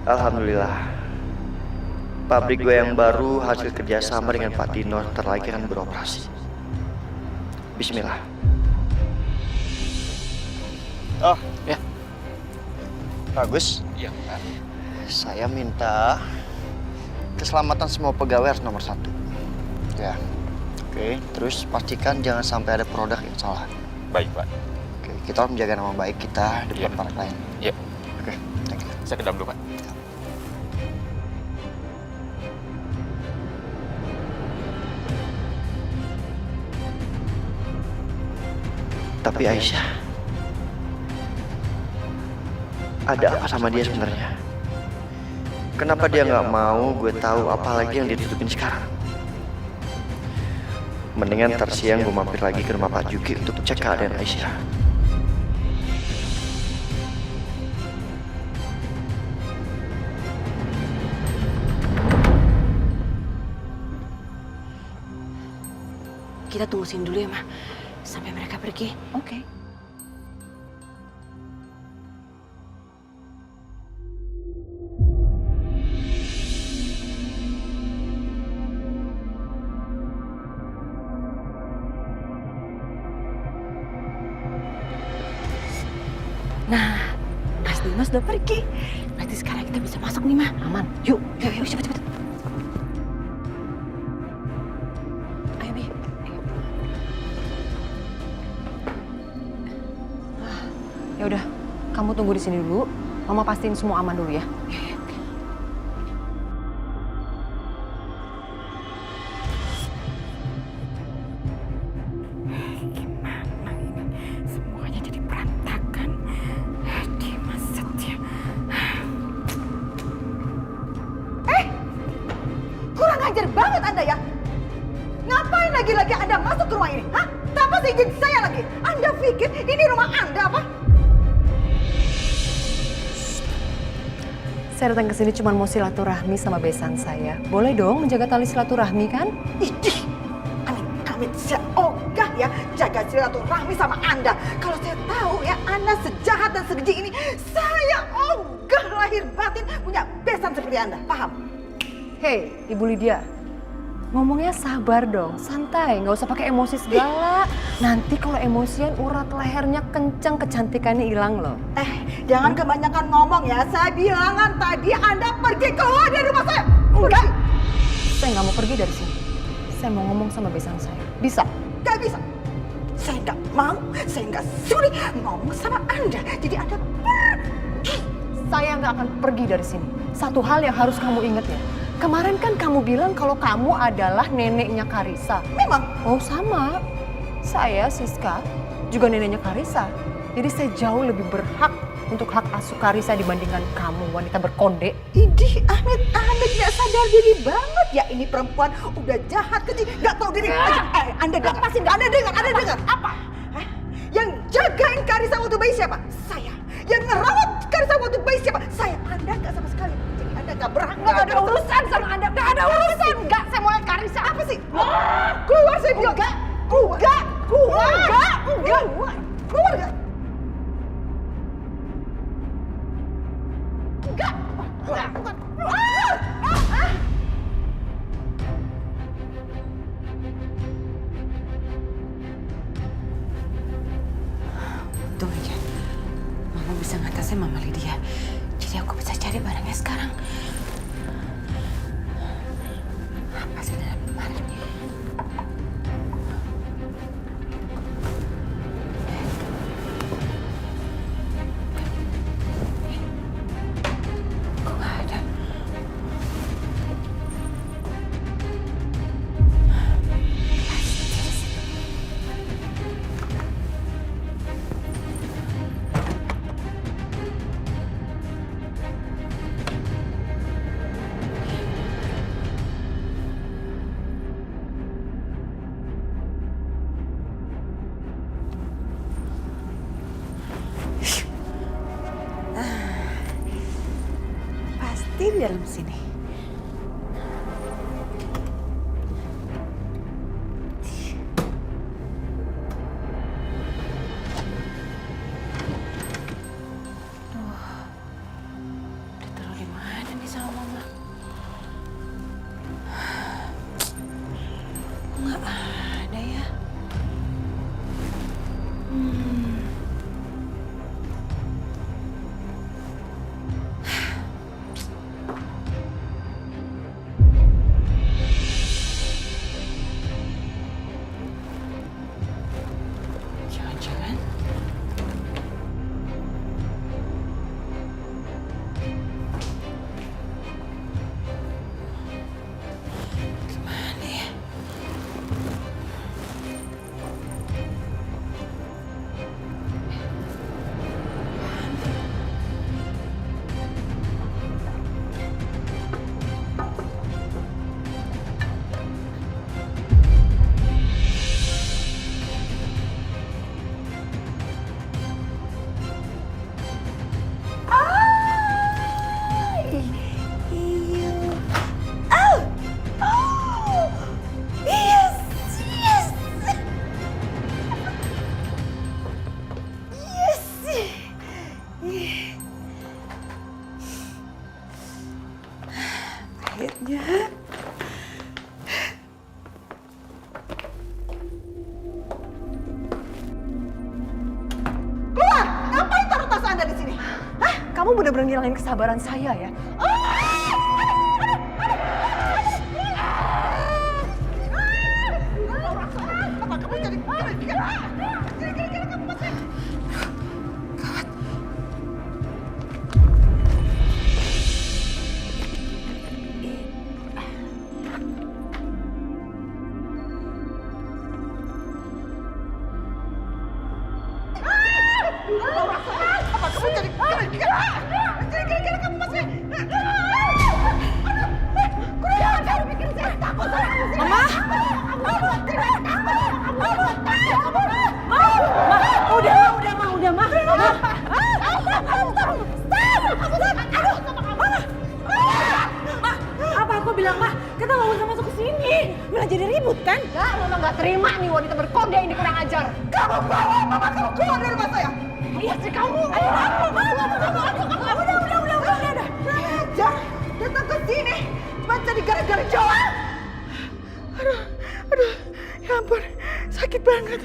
Alhamdulillah. Pabrik gue yang baru hasil kerjasama dengan Pak Dino ntar lagi akan beroperasi. Bismillah. Oh, ya. Bagus. Iya, Pak. Saya minta keselamatan semua pegawai harus nomor 1. Ya. Oke, terus pastikan jangan sampai ada produk yang salah. Baik, Pak. Oke, kita harus menjaga nama baik kita di depan para klien. Iya. Oke, thank you. Saya ke dalam dulu, Pak. Tapi Aisyah, ada apa sama dia sebenarnya? Kenapa dia nggak mau gue tahu apa lagi yang dia tutupin sekarang? Mendingan ntar siang gue mampir lagi ke rumah Pak Juki untuk cek keadaan Aisyah. Kita tunggu sini dulu ya, Ma. Sampai mereka pergi. Oke. Nah, Mas Dimas udah pergi. Berarti sekarang kita bisa masuk nih, Ma. Aman. Yuk, cepet. Ayo, Bi. Ya udah, kamu tunggu di sini dulu. Mama pastiin semua aman dulu ya. Gimana ini? Semuanya jadi berantakan. Dimas Setia. Kurang ajar banget Anda ya. Ngapain lagi-lagi Anda masuk ke rumah ini? Hah? Tanpa izin saya lagi. Anda pikir ini rumah Anda apa? Saya datang ke sini cuma mau silaturahmi sama besan saya. Boleh dong menjaga tali silaturahmi kan? Idih, Amit, saya ogah ya jaga silaturahmi sama Anda. Kalau saya tahu ya Anda sejahat dan sekeji ini, saya ogah lahir batin punya besan seperti Anda. Paham? Hei, Ibu Lydia. Ngomongnya sabar dong, santai, nggak usah pakai emosi segala. Nanti kalau emosian urat lehernya kenceng, kecantikannya hilang loh. Jangan kebanyakan ngomong ya. Saya bilangan tadi Anda pergi keluar dari rumah saya. Enggak, saya nggak mau pergi dari sini. Saya mau ngomong sama besan saya. Bisa? Gak bisa. Saya nggak mau, saya nggak sudi ngomong sama Anda. Jadi Anda pergi. Saya nggak akan pergi dari sini. Satu hal yang harus kamu ingat ya. Kemarin kan kamu bilang kalau kamu adalah neneknya Karissa. Memang. Oh sama. Saya, Siska, juga neneknya Karissa. Jadi saya jauh lebih berhak untuk hak asuh Karissa dibandingkan kamu, wanita berkonde. Idih, Amit nggak sadar diri banget ya ini perempuan udah jahat keji, nggak tahu diri. Anda dengar? Anda dengar? Apa? Hah? Yang jagain Karissa waktu bayi siapa? Saya. Yang ngerawat Karissa waktu bayi siapa? Saya. Anda nggak sama sekali. Jadi Anda nggak berhak. Nggak ada urusan sama Anda. Nggak ada urusan. Nggak, saya mau lihat Karissa. Apa sih? Keluar saya bilang. Keluar. Keluar nggak? Untung aja Mama bisa ngatasin Mama Lydia. Jadi aku bisa cari barangnya sekarang. Apa sih dalam lemari? Kok nggak ada? Pasti di dalam sini. Ditaruh di mana nih sama Mama? Kok nggak ada ya? Jangan-jangan gimana ya? Akhirnya. Keluar! Ngapain taruh tas Anda di sini? Hah? Kamu bener-bener ngilangin kesabaran saya ya? Apa kamu jadi Udah, Ma. jadi ribut kan? Enggak, Mama nggak terima nih wanita berkode ini kurang ajar. Kamu bawa mama kamu keluar dari rumah saya. Iya sih kamu. Ayo, udah. Ajar, datang ke sini cuma jadi gara-gara jual. Aduh, ya ampun, sakit banget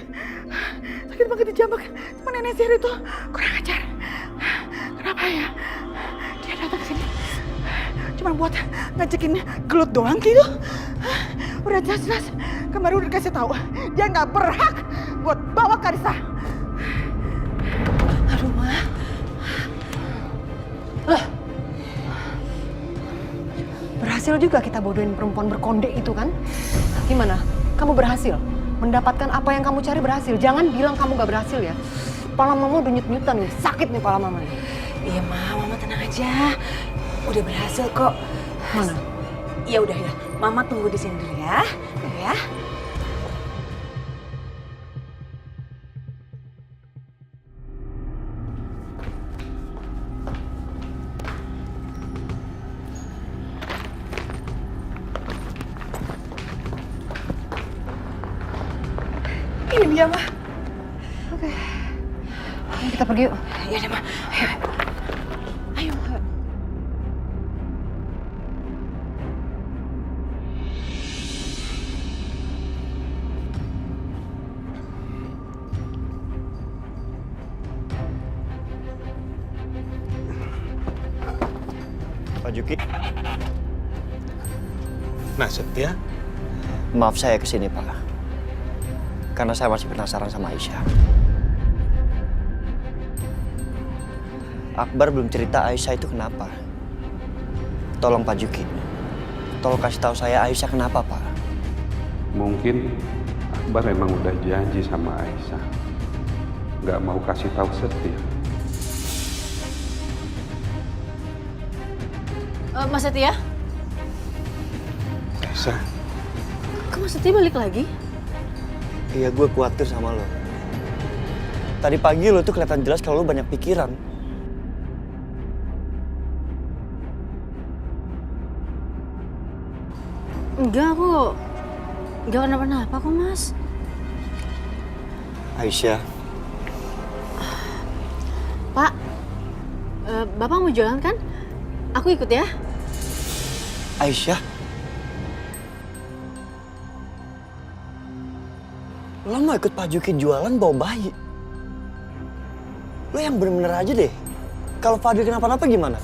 dijambak sama nenek sihir itu. Kurang ajar. Kenapa ya? Dia datang ke sini cuma buat ngajakin gelut doang gitu. Udah jelas-jelas kemarin udah dikasih tahu dia nggak berhak buat bawa Karissa. Aduh, Ma. Berhasil juga kita bodohin perempuan berkonde itu kan? Gimana? Kamu berhasil? Mendapatkan apa yang kamu cari berhasil? Jangan bilang kamu gak berhasil ya. Kepala Mama udah nyut-nyutan nih. Sakit nih kepala Mama nih. Iya, Mama tenang aja. Udah berhasil kok. Mana? Ya udah ya, Mama tunggu di sini dulu ya. Ya. Ini dia, Ma. Oke. Ayo kita pergi yuk. Ya udah, Ma. Ayo. Pak Juki, Nah, Setia, maaf saya kesini, Pak. Karena saya masih penasaran sama Aisyah. Akbar belum cerita Aisyah itu kenapa. Tolong Pak Juki, tolong kasih tahu saya Aisyah kenapa, Pak. mungkin Akbar emang udah janji sama Aisyah. Nggak mau kasih tahu Setia. Mas Setia? Aisyah, Kok Mas Setia balik lagi? Iya, gue khawatir sama lo. Tadi pagi lo tuh kelihatan jelas kalau lo banyak pikiran. Enggak, aku enggak kenapa-napa kok, Mas. Aisyah, Pak, Bapak mau jualan kan? Aku ikut ya. Aisyah? Lo mau ikut Pak Juki jualan bawa bayi? Lo yang bener-bener aja deh. Kalau Fadil kenapa-napa gimana?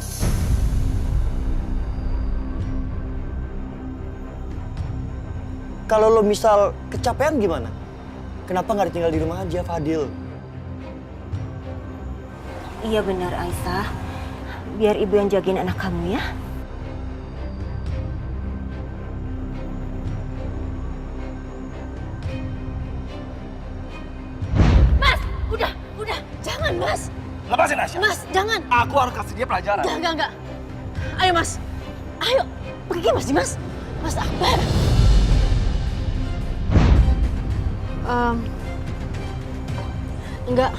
Kalau lo misal kecapean gimana? Kenapa nggak ditinggal di rumah aja, Fadil? Iya benar, Aisyah. Biar ibu yang jagain anak kamu ya. Mas, udah, jangan, Mas. Lepasin Aisyah. Mas, jangan. Aku harus kasih dia pelajaran. Enggak. Ayo, Mas. Ayo, pergi Mas Dimas. Mas Akbar. Enggak.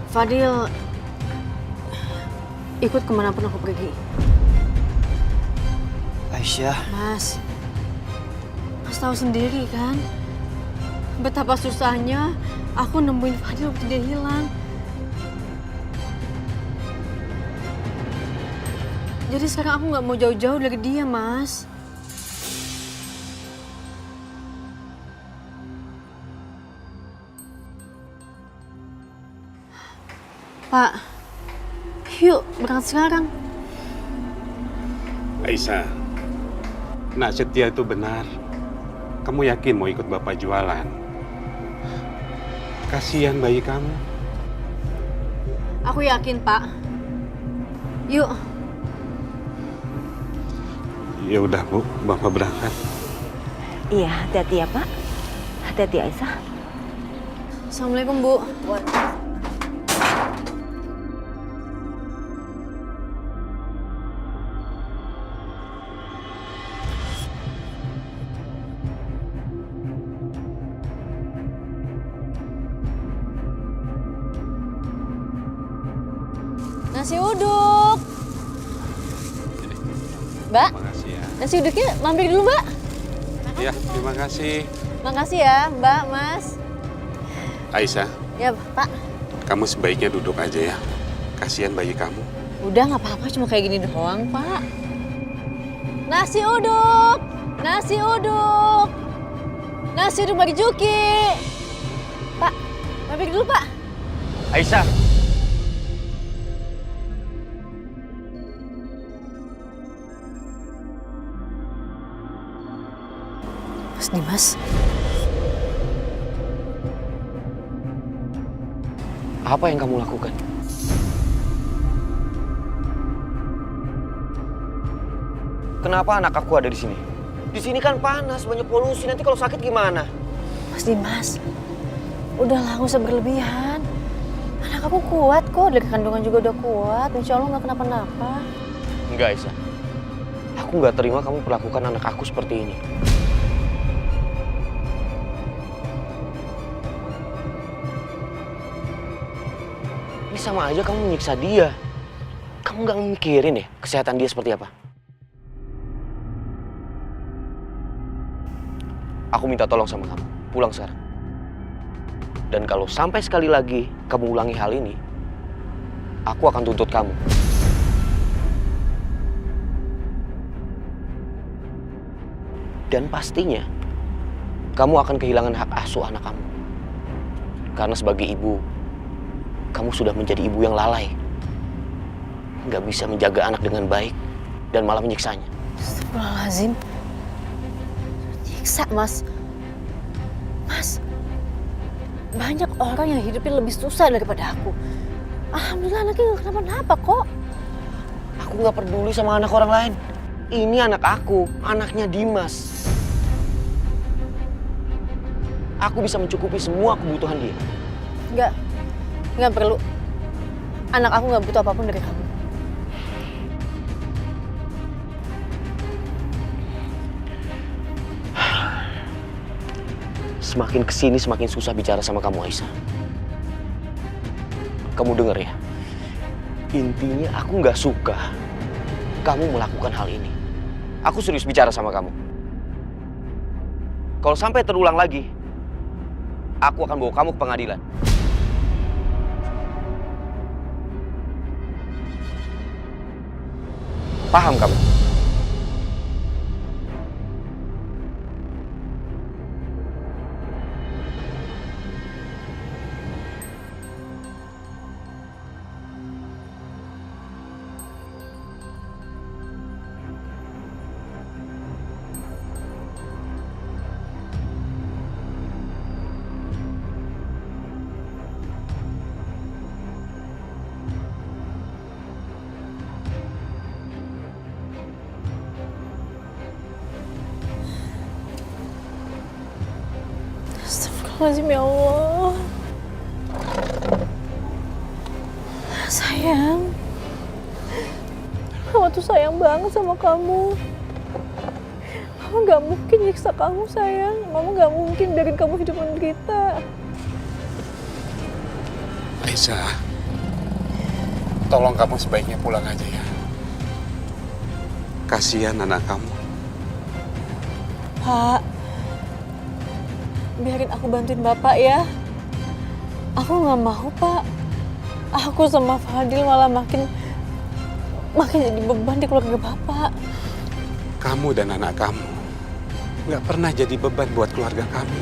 Fadil ikut kemanapun aku pergi. Aisyah, Mas tahu sendiri kan betapa susahnya aku nemuin Fadil waktu dia hilang. Jadi sekarang aku nggak mau jauh-jauh dari dia, Mas. Pak, yuk berangkat sekarang. Aisyah, Nak Setia itu benar. Kamu yakin mau ikut Bapak jualan? Kasihan bayi kamu. Aku yakin, Pak. Yuk. Ya udah Bu, Bapak berangkat. Iya, hati-hati ya Pak. Hati-hati Aisyah. Assalamualaikum, Bu. Nasi uduk. Mbak, Makasih ya. nasi uduknya mampir dulu, Mbak. Ya, terima kasih. Makasih ya, Mbak, Mas. Aisyah, Ya, Pak. kamu sebaiknya duduk aja ya. Kasihan bayi kamu. Udah nggak apa-apa, cuma kayak gini doang, Pak. Nasi uduk! Nasi uduk! Nasi uduk bagi Juki! Pak, mampir dulu, Pak. Aisyah, Mas Dimas, Apa yang kamu lakukan? Kenapa anak aku ada di sini? Di sini kan panas, banyak polusi. Nanti kalau sakit gimana? Mas Dimas, udahlah nggak usah berlebihan. Anak aku kuat kok, dari kandungan juga udah kuat. Insya Allah nggak kenapa-napa. Enggak, Aisyah. Aku nggak terima kamu perlakukan anak aku seperti ini. Ini sama aja kamu menyiksa dia. Kamu nggak mikirin ya kesehatan dia seperti apa? Aku minta tolong sama kamu, pulang sekarang. Dan kalau sampai sekali lagi kamu ulangi hal ini, aku akan tuntut kamu. Dan pastinya, kamu akan kehilangan hak asuh anak kamu. Karena sebagai ibu, kamu sudah menjadi ibu yang lalai. Nggak bisa menjaga anak dengan baik dan malah menyiksanya. Astagfirullahaladzim. Nyiksa, Mas. Mas, banyak orang yang hidupnya lebih susah daripada aku. Alhamdulillah anaknya gak kenapa-napa kok. Aku nggak peduli sama anak orang lain. Ini anak aku, anaknya Dimas. Aku bisa mencukupi semua kebutuhan dia. Nggak perlu. Anak aku nggak butuh apapun dari kamu. Semakin kesini semakin susah bicara sama kamu, Aisyah. Kamu denger ya. Intinya aku nggak suka kamu melakukan hal ini. Aku serius bicara sama kamu. Kalau sampai terulang lagi, aku akan bawa kamu ke pengadilan. Paham kamu? Astagfirullahaladzim ya Allah. Sayang. Mama tuh sayang banget sama kamu. Mama gak mungkin nyiksa kamu, sayang. Mama gak mungkin biarin kamu hidup menderita. Aisyah, tolong kamu sebaiknya pulang aja ya. Kasihan anak kamu. Pak, biarin aku bantuin Bapak ya. Aku gak mau, Pak. Aku sama Fadil malah makin jadi beban di keluarga Bapak. Kamu dan anak kamu nggak pernah jadi beban buat keluarga kami.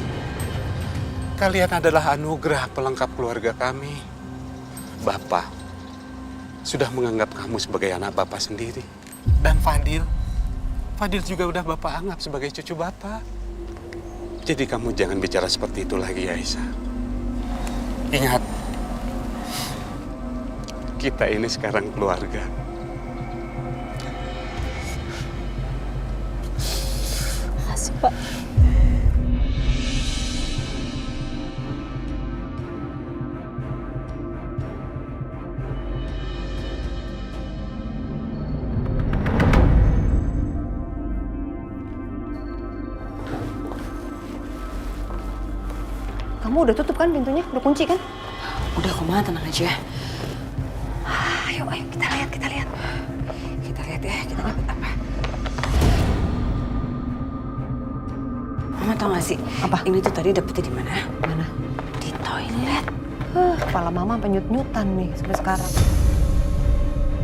Kalian adalah anugerah pelengkap keluarga kami. Bapak sudah menganggap kamu sebagai anak Bapak sendiri. Dan Fadil juga udah Bapak anggap sebagai cucu Bapak. Jadi kamu jangan bicara seperti itu lagi, Aisyah. Ingat, kita ini sekarang keluarga. Makasih, Pak. Kamu udah tutup kan pintunya? Udah kunci kan? Udah, Koma, tenang aja. Ayo kita lihat. Kita lihat ya, kita lihat apa. Mama tau gak sih? Apa? Ini tuh tadi dapetnya di mana? Mana? Di toilet. Kepala mama sampai nyut-nyutan nih sampai sekarang.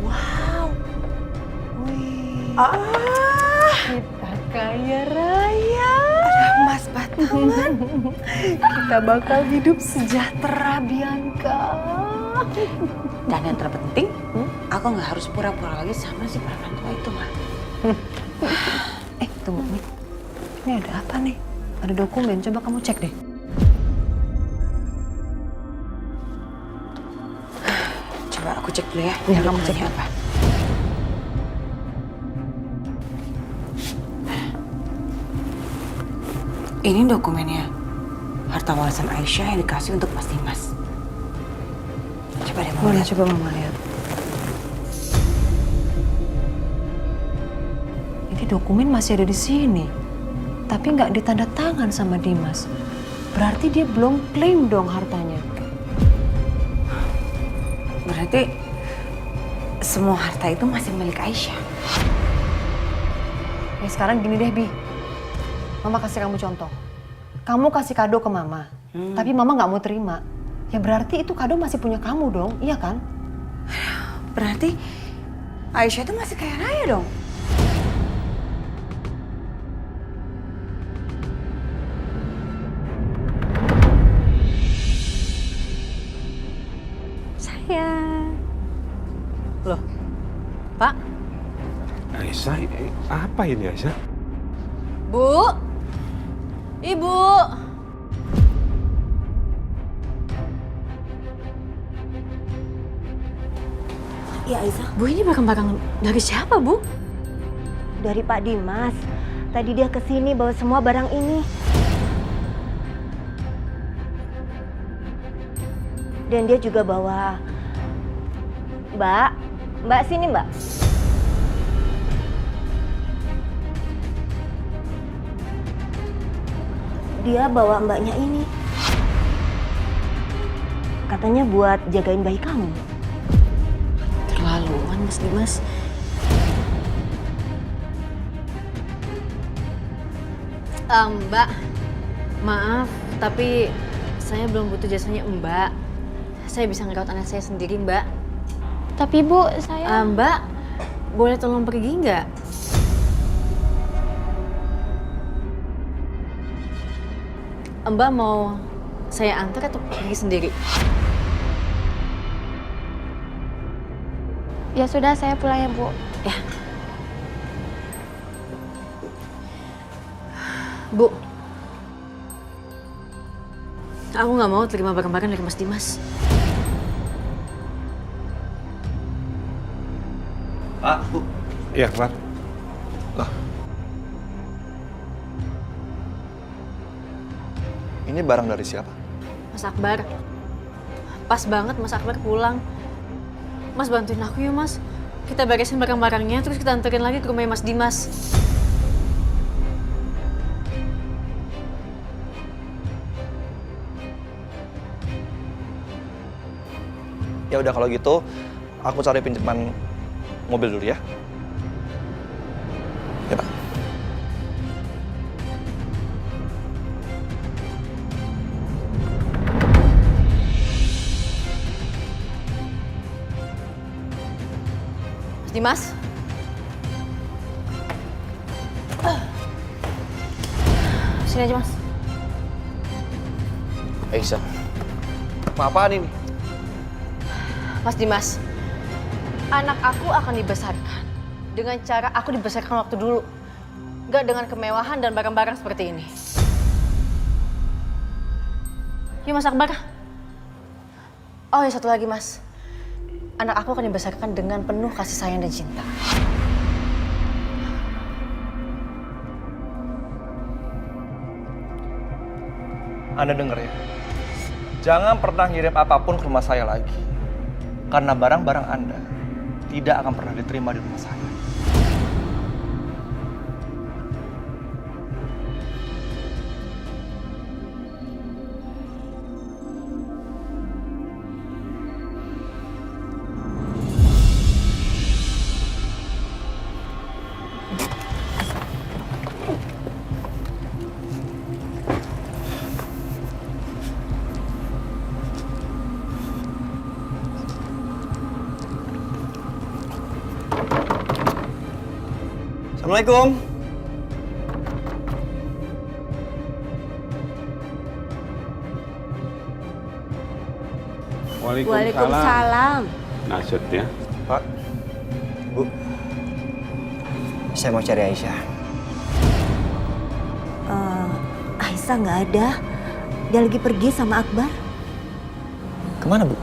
Wow. Wih. Ah, Kita kaya raya. ada emas batangan. Kita bakal hidup sejahtera, Bianca. Dan yang terpenting, aku nggak harus pura-pura lagi sama si perempuan tua itu, Ma. Tunggu nih. Ini ada apa nih? Ada dokumen, coba kamu cek deh. Coba aku cek dulu ya. Iya, Ini kamu cek. dokumennya apa? Ini dokumennya harta warisan Aisyah yang dikasih untuk Mas Dimas. Coba deh Mama Mana lihat. coba mama lihat. Ini dokumen masih ada di sini, tapi nggak ditanda tangan sama Dimas. Berarti dia belum klaim dong hartanya. Berarti semua harta itu masih milik Aisyah. Ya sekarang gini deh, Bi. Mama kasih kamu contoh. Kamu kasih kado ke Mama, tapi Mama nggak mau terima. Ya berarti itu kado masih punya kamu dong, iya kan? Berarti Aisyah itu masih kaya raya dong. Sayang. Loh, Pak? Aisyah, apa ini Aisyah? Bu? Ibu? Ya Aisyah, Bu, ini barang-barang dari siapa, Bu? dari Pak Dimas. Tadi dia kesini bawa semua barang ini. Dan dia juga bawa... Mbak sini Mbak. Dia bawa mbaknya ini. Katanya buat jagain bayi kamu. Terlaluan, Mas Dimas. Mbak, maaf, tapi saya belum butuh jasanya Mbak. Saya bisa ngerawat anak saya sendiri, Mbak. Tapi Bu, saya... Mbak, boleh tolong pergi nggak? Mbak mau saya antar atau pergi sendiri? Ya sudah, saya pulang ya Bu. Ya. Bu, aku nggak mau terima barang-barang dari Mas Dimas. Pak, Bu. Iya, Pak. Ini barang dari siapa? Mas Akbar, pas banget Mas Akbar pulang. Mas bantuin aku ya, Mas. Kita beresin barang-barangnya, terus kita anterin lagi ke rumahnya Mas Dimas. Ya udah kalau gitu, aku cari pinjaman mobil dulu ya. Ya Pak. Mas Dimas. Sini aja, Mas. Aisyah, Apaan ini? Mas Dimas, anak aku akan dibesarkan dengan cara aku dibesarkan waktu dulu. Nggak dengan kemewahan dan barang-barang seperti ini. Yuk Mas Akbar. Oh ya satu lagi Mas. Anak aku akan dibesarkan dengan penuh kasih sayang dan cinta. Anda denger ya. Jangan pernah ngirim apapun ke rumah saya lagi. Karena barang-barang Anda tidak akan pernah diterima di rumah saya. Assalamualaikum. Waalaikumsalam. Nasut ya. Pak, Bu, saya mau cari Aisyah. Aisyah nggak ada. Dia lagi pergi sama Akbar. Kemana, Bu?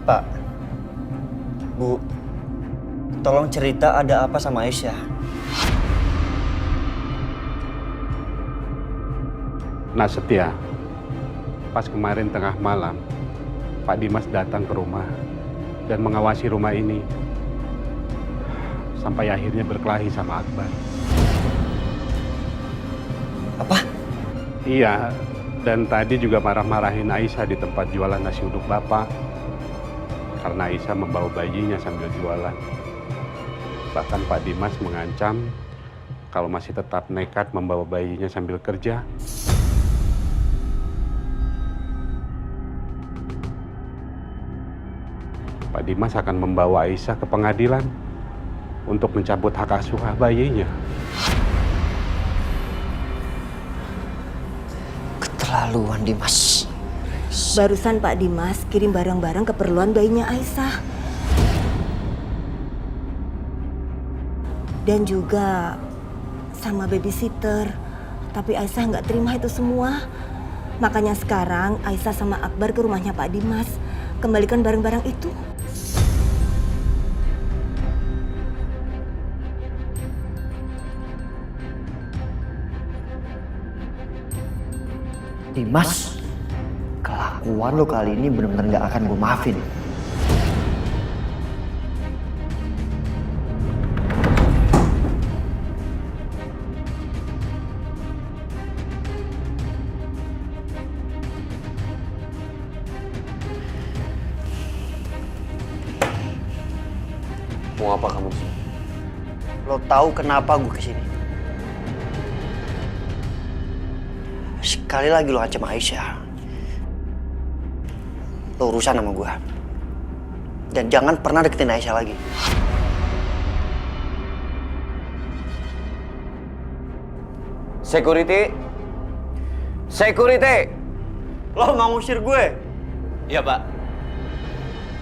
Pak, Bu, tolong cerita ada apa sama Aisyah. Nah Setia, pas kemarin tengah malam, Pak Dimas datang ke rumah dan mengawasi rumah ini. Sampai akhirnya berkelahi sama Akbar. Apa? Iya, dan tadi juga marah-marahin Aisyah di tempat jualan nasi uduk Bapak. Karena Aisyah membawa bayinya sambil jualan. Bahkan Pak Dimas mengancam kalau masih tetap nekat membawa bayinya sambil kerja. Pak Dimas akan membawa Aisyah ke pengadilan untuk mencabut hak asuh bayinya. Keterlaluan, Dimas. Barusan Pak Dimas kirim barang-barang keperluan bayinya Aisyah. Dan juga sama babysitter. Tapi Aisyah nggak terima itu semua. Makanya sekarang Aisyah sama Akbar ke rumahnya Pak Dimas. Kembalikan barang-barang itu. Dimas, kelakuan lo kali ini benar-benar gak akan gue maafin. Mau apa kamu sih? Lo tahu kenapa gue kesini? Sekali lagi lo ancam Aisyah, lo urusan sama gue. Dan jangan pernah deketin Aisyah lagi. Security! Security! Lo mau ngusir gue? Iya, Pak.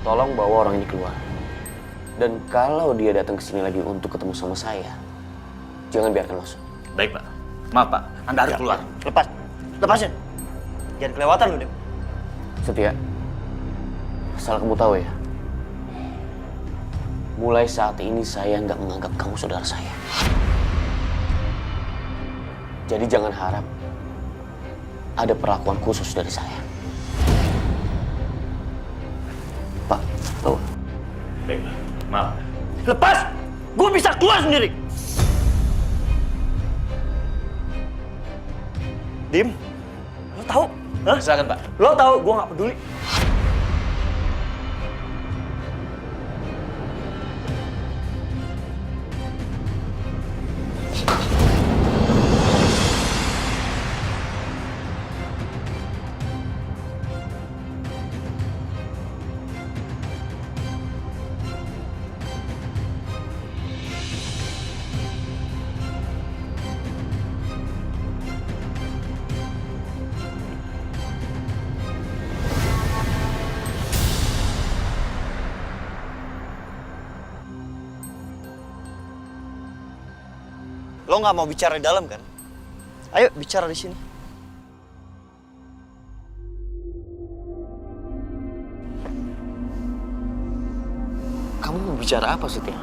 Tolong bawa orang ini keluar. Dan kalau dia datang ke sini lagi untuk ketemu sama saya, jangan biarkan masuk. Baik, Pak. Maaf, Pak. Anda harus keluar. Lepasin. Jangan kelewatan lo, Dem. Setia, asal kamu tahu ya, mulai saat ini saya nggak menganggap kamu saudara saya. Jadi jangan harap ada perlakuan khusus dari saya. Pak, tahu? Baik, Pak. Maaf. Lepas! Gue bisa keluar sendiri! Dim, lo tahu? Hah? Silakan, Pak. Lo tahu, gue nggak peduli. Lo nggak mau bicara di dalam kan? Ayo bicara di sini. Kamu mau bicara apa, Setia?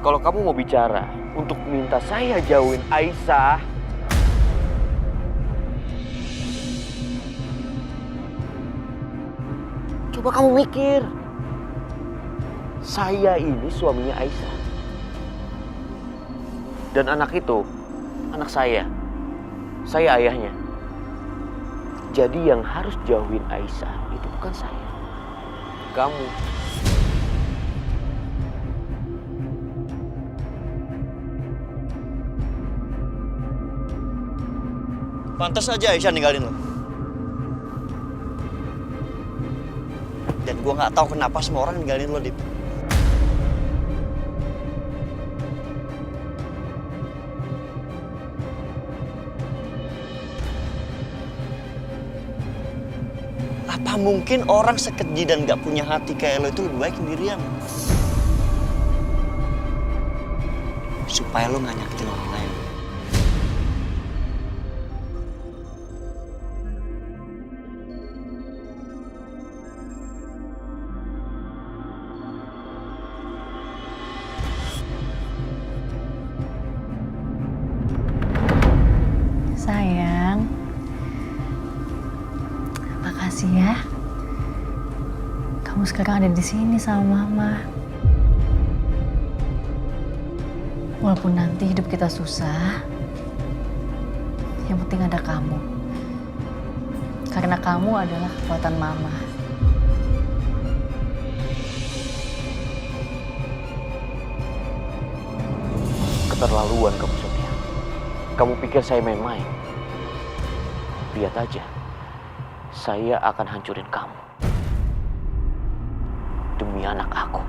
Kalau kamu mau bicara untuk minta saya jauhin Aisyah, coba kamu mikir. Saya ini suaminya Aisyah. Dan anak itu, anak saya. Saya ayahnya. Jadi yang harus jauhin Aisyah itu bukan saya. Kamu. Pantas aja Aisyah ninggalin lo. Dan gue nggak tahu kenapa semua orang ninggalin lo, Dip. Apa mungkin orang sekeji dan nggak punya hati kayak lo itu lebih baik sendirian? Supaya lo nggak nyakitin orang lain. Sayang, makasih ya. Kamu sekarang ada di sini sama Mama. Walaupun nanti hidup kita susah, yang penting ada kamu. Karena kamu adalah kekuatan Mama. Keterlaluan kamu, Setia. Kamu pikir saya main-main? Lihat aja, saya akan hancurin kamu. Demi anak aku.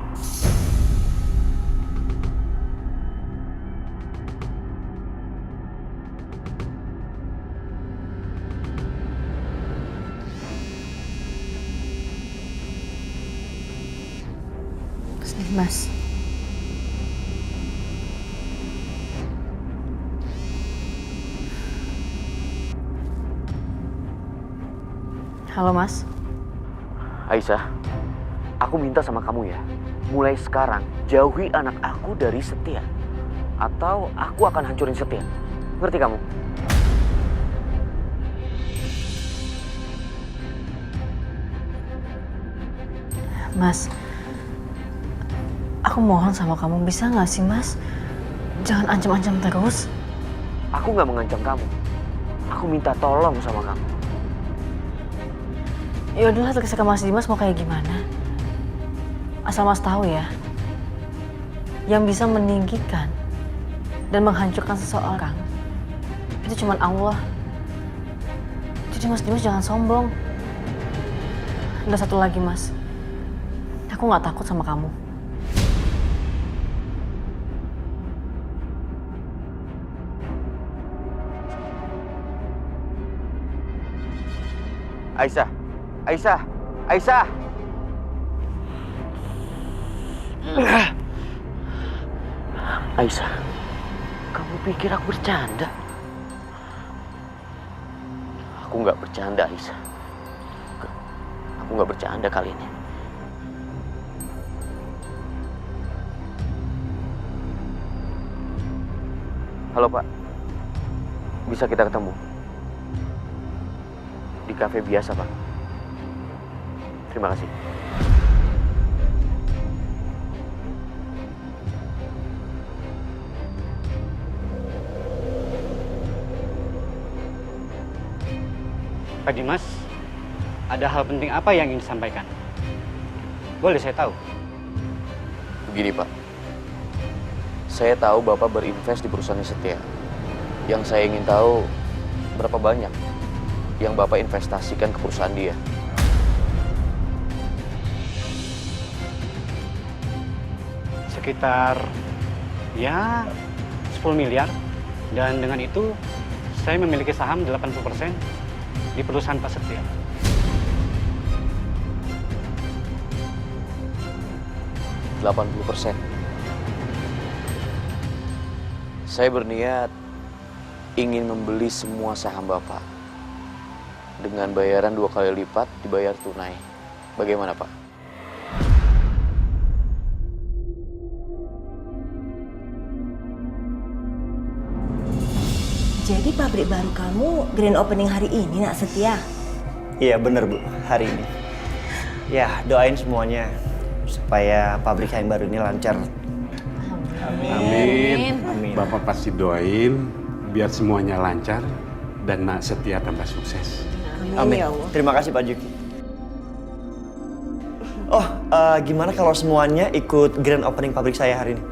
Sini, Mas. Halo, Mas. Aisyah, aku minta sama kamu ya, mulai sekarang jauhi anak aku dari Setia. Atau aku akan hancurin Setia. Ngerti kamu? Mas, aku mohon sama kamu, bisa nggak sih, Mas? Jangan ancam-ancam terus. Aku nggak mengancam kamu. Aku minta tolong sama kamu. Ya udahlah, terserah Mas Dimas mau kayak gimana. Asal Mas tahu ya, yang bisa meninggikan dan menghancurkan seseorang itu cuma Allah. Jadi Mas Dimas jangan sombong. Dan satu lagi, Mas, aku nggak takut sama kamu. Aisyah, Aisyah, Aisyah. Aisyah, kamu pikir aku bercanda? Aku nggak bercanda, Aisyah. Aku nggak bercanda kali ini. Halo Pak, bisa kita ketemu? Di kafe biasa, Pak. Terima kasih. Pak Dimas, ada hal penting apa yang ingin disampaikan? Boleh saya tahu? Begini, Pak. Saya tahu Bapak berinvest di perusahaan Setia. Yang saya ingin tahu, berapa banyak yang Bapak investasikan ke perusahaan dia? Sekitar, ya, 10 miliar. Dan dengan itu, saya memiliki saham 80% di perusahaan Pak Setia. %80. Saya berniat ingin membeli semua saham Bapak dengan bayaran 2 kali lipat dibayar tunai. Bagaimana, Pak? Jadi pabrik baru kamu grand opening hari ini, Nak Setia? Iya bener Bu, hari ini. Ya doain semuanya supaya pabrik yang baru ini lancar. Amin. Amin. Bapak pasti doain biar semuanya lancar dan Nak Setia tambah sukses. Amin. Terima kasih Pak Juki. Oh, gimana kalau semuanya ikut grand opening pabrik saya hari ini?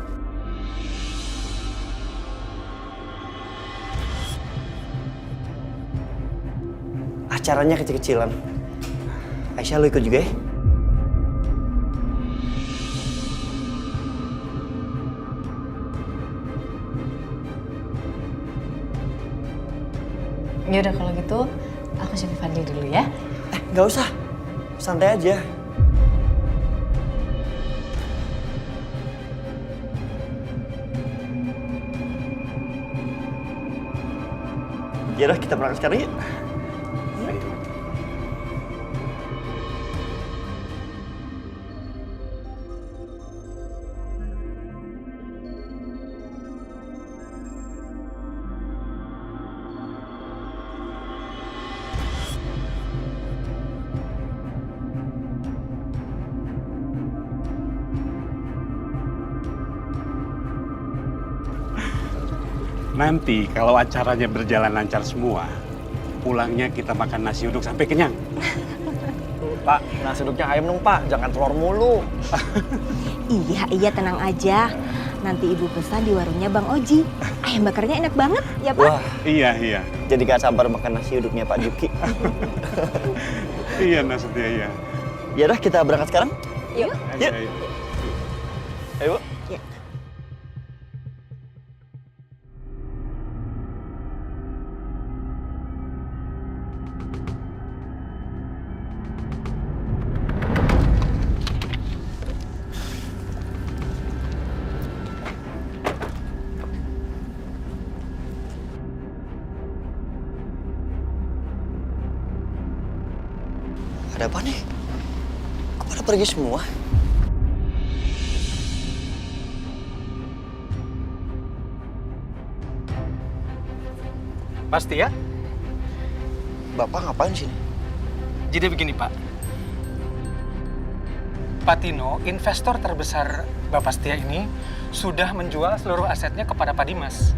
acaranya kecil-kecilan. Aisyah, lo ikut juga ya? Ya udah kalau gitu, aku cari Fadli dulu ya. Nggak usah. Santai aja. Yaudah, kita berangkat sekarang yuk. Nanti kalau acaranya berjalan lancar semua, pulangnya kita makan nasi uduk sampai kenyang. Pak, nasi uduknya ayam dong Pak, jangan telur mulu. Iya, tenang aja. Nanti ibu pesan di warungnya Bang Oji. Ayam bakarnya enak banget, ya Pak? Wah, Iya. jadi gak sabar makan nasi uduknya Pak Juki. Iya, Nasutia, iya. Yaudah, kita berangkat sekarang. Yuk. Yuk. Ayo, Bu. Ada apa nih? Kok pada pergi semua? Pasti ya? Bapak ngapain sini? Jadi begini Pak. Pak Tino, investor terbesar Bapak Setia ini sudah menjual seluruh asetnya kepada Pak Dimas.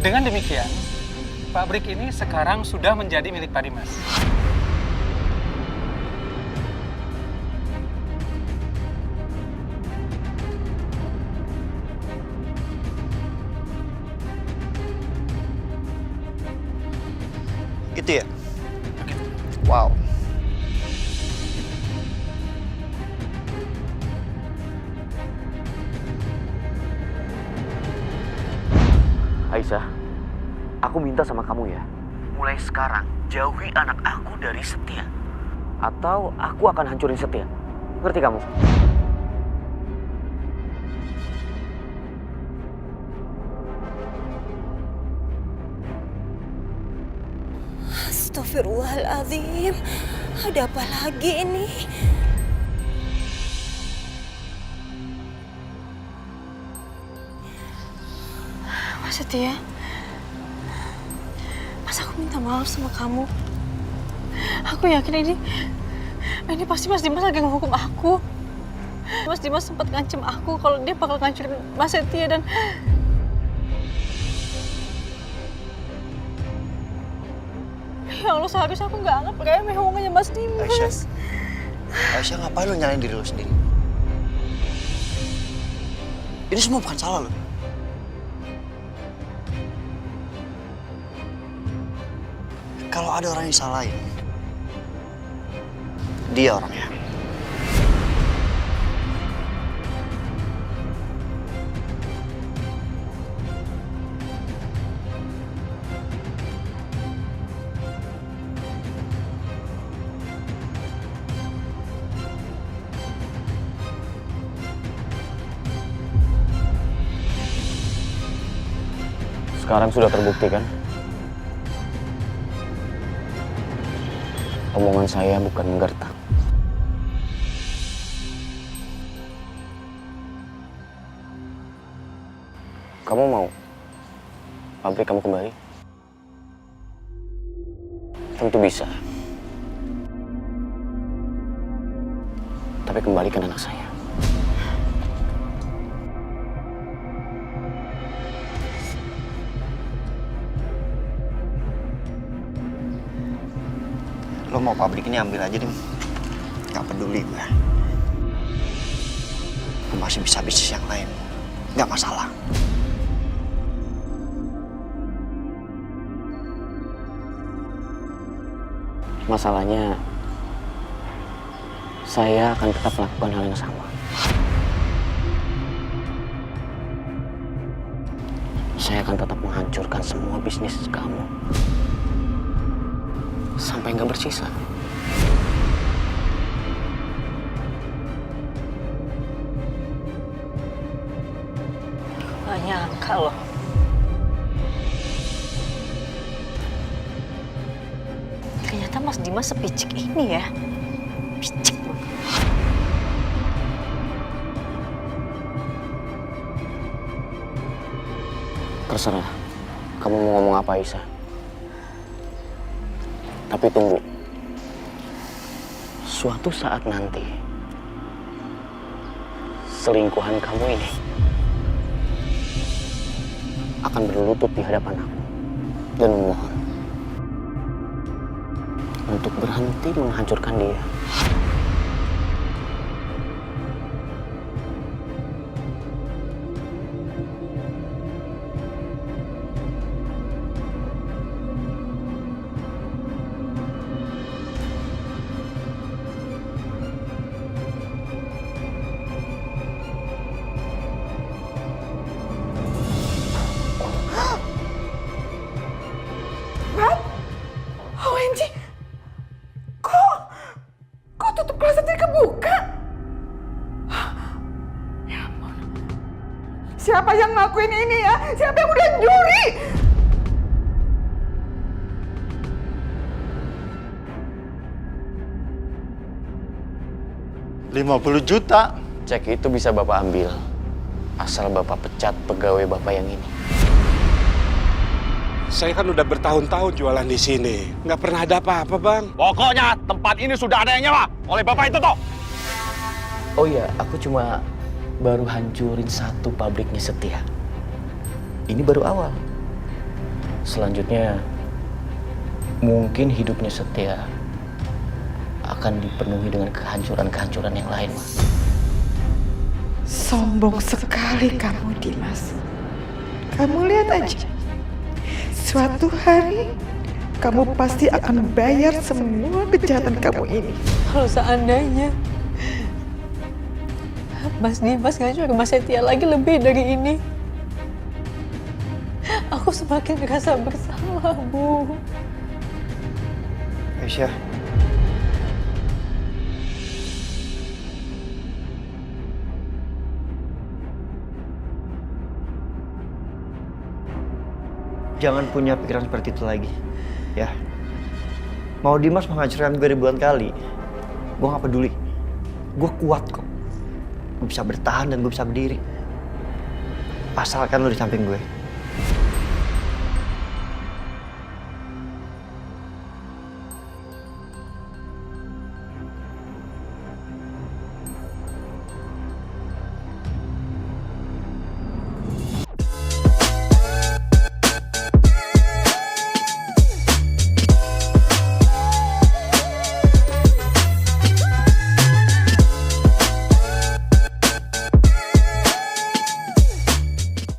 Dengan demikian, pabrik ini sekarang sudah menjadi milik Pak Dimas. Gitu ya? Begitu. Wow. Aisyah, aku minta sama kamu ya. Mulai sekarang, jauhi anak aku dari Setia. Atau aku akan hancurin Setia. Ngerti kamu? Astagfirullahaladzim. Ada apa lagi ini? Mas Setia, Mas aku minta maaf sama kamu. Aku yakin ini pasti Mas Dimas lagi ngehukum aku. Mas Dimas sempat ngancem aku kalau dia bakal ngancurin Mas Setia dan ya Allah, seharusnya aku nggak anggap remeh hubungannya Mas Dimas. Aisyah, ngapain lo nyalain diri lo sendiri? Ini semua bukan salah lo. Kalau ada orang yang salahin, dia orangnya. Sekarang sudah terbukti kan? Omongan saya bukan menggertak. Kamu mau pabrik kamu kembali? Tentu bisa. Tapi kembalikan anak saya. Lo mau pabrik ini ambil aja deh. Gak peduli gue. Gue masih bisa bisnis yang lain. Gak masalah. Masalahnya, saya akan tetap melakukan hal yang sama. Saya akan tetap menghancurkan semua bisnis kamu. Sampai nggak bersisa. Gak nyangka loh. Ternyata Mas Dimas sepicik ini ya. Picik banget. Terserah, kamu mau ngomong apa, Aisyah. Tapi tunggu. Suatu saat nanti, selingkuhan kamu ini akan berlutut di hadapan aku dan memohon untuk berhenti menghancurkan dia. OMG, kok tutup klosetnya kebuka? Ya ampun, siapa yang ngelakuin ini ya? Siapa yang udah nyuri? $50 juta. Cek itu bisa Bapak ambil, asal Bapak pecat pegawai Bapak yang ini. Saya kan udah bertahun-tahun jualan di sini. Nggak pernah ada apa-apa, Bang. Pokoknya tempat ini sudah ada yang nyewa oleh Bapak itu toh. Oh iya, aku cuma baru hancurin satu pabriknya Setia. Ini baru awal. Selanjutnya, mungkin hidupnya Setia akan dipenuhi dengan kehancuran-kehancuran yang lain, Ma. Sombong sekali kamu, Dimas. Kamu lihat aja. Suatu hari, kamu pasti akan bayar semua kejahatan kamu ini. Kalau seandainya Mas Dimas ngancur Mas Setia lagi lebih dari ini, aku semakin merasa bersalah, Bu. Aisyah. Jangan punya pikiran seperti itu lagi, ya. Mau Dimas menghancurkan gue ribuan kali, gue gak peduli. Gue kuat kok. Gue bisa bertahan dan gue bisa berdiri. Asalkan lo di samping gue.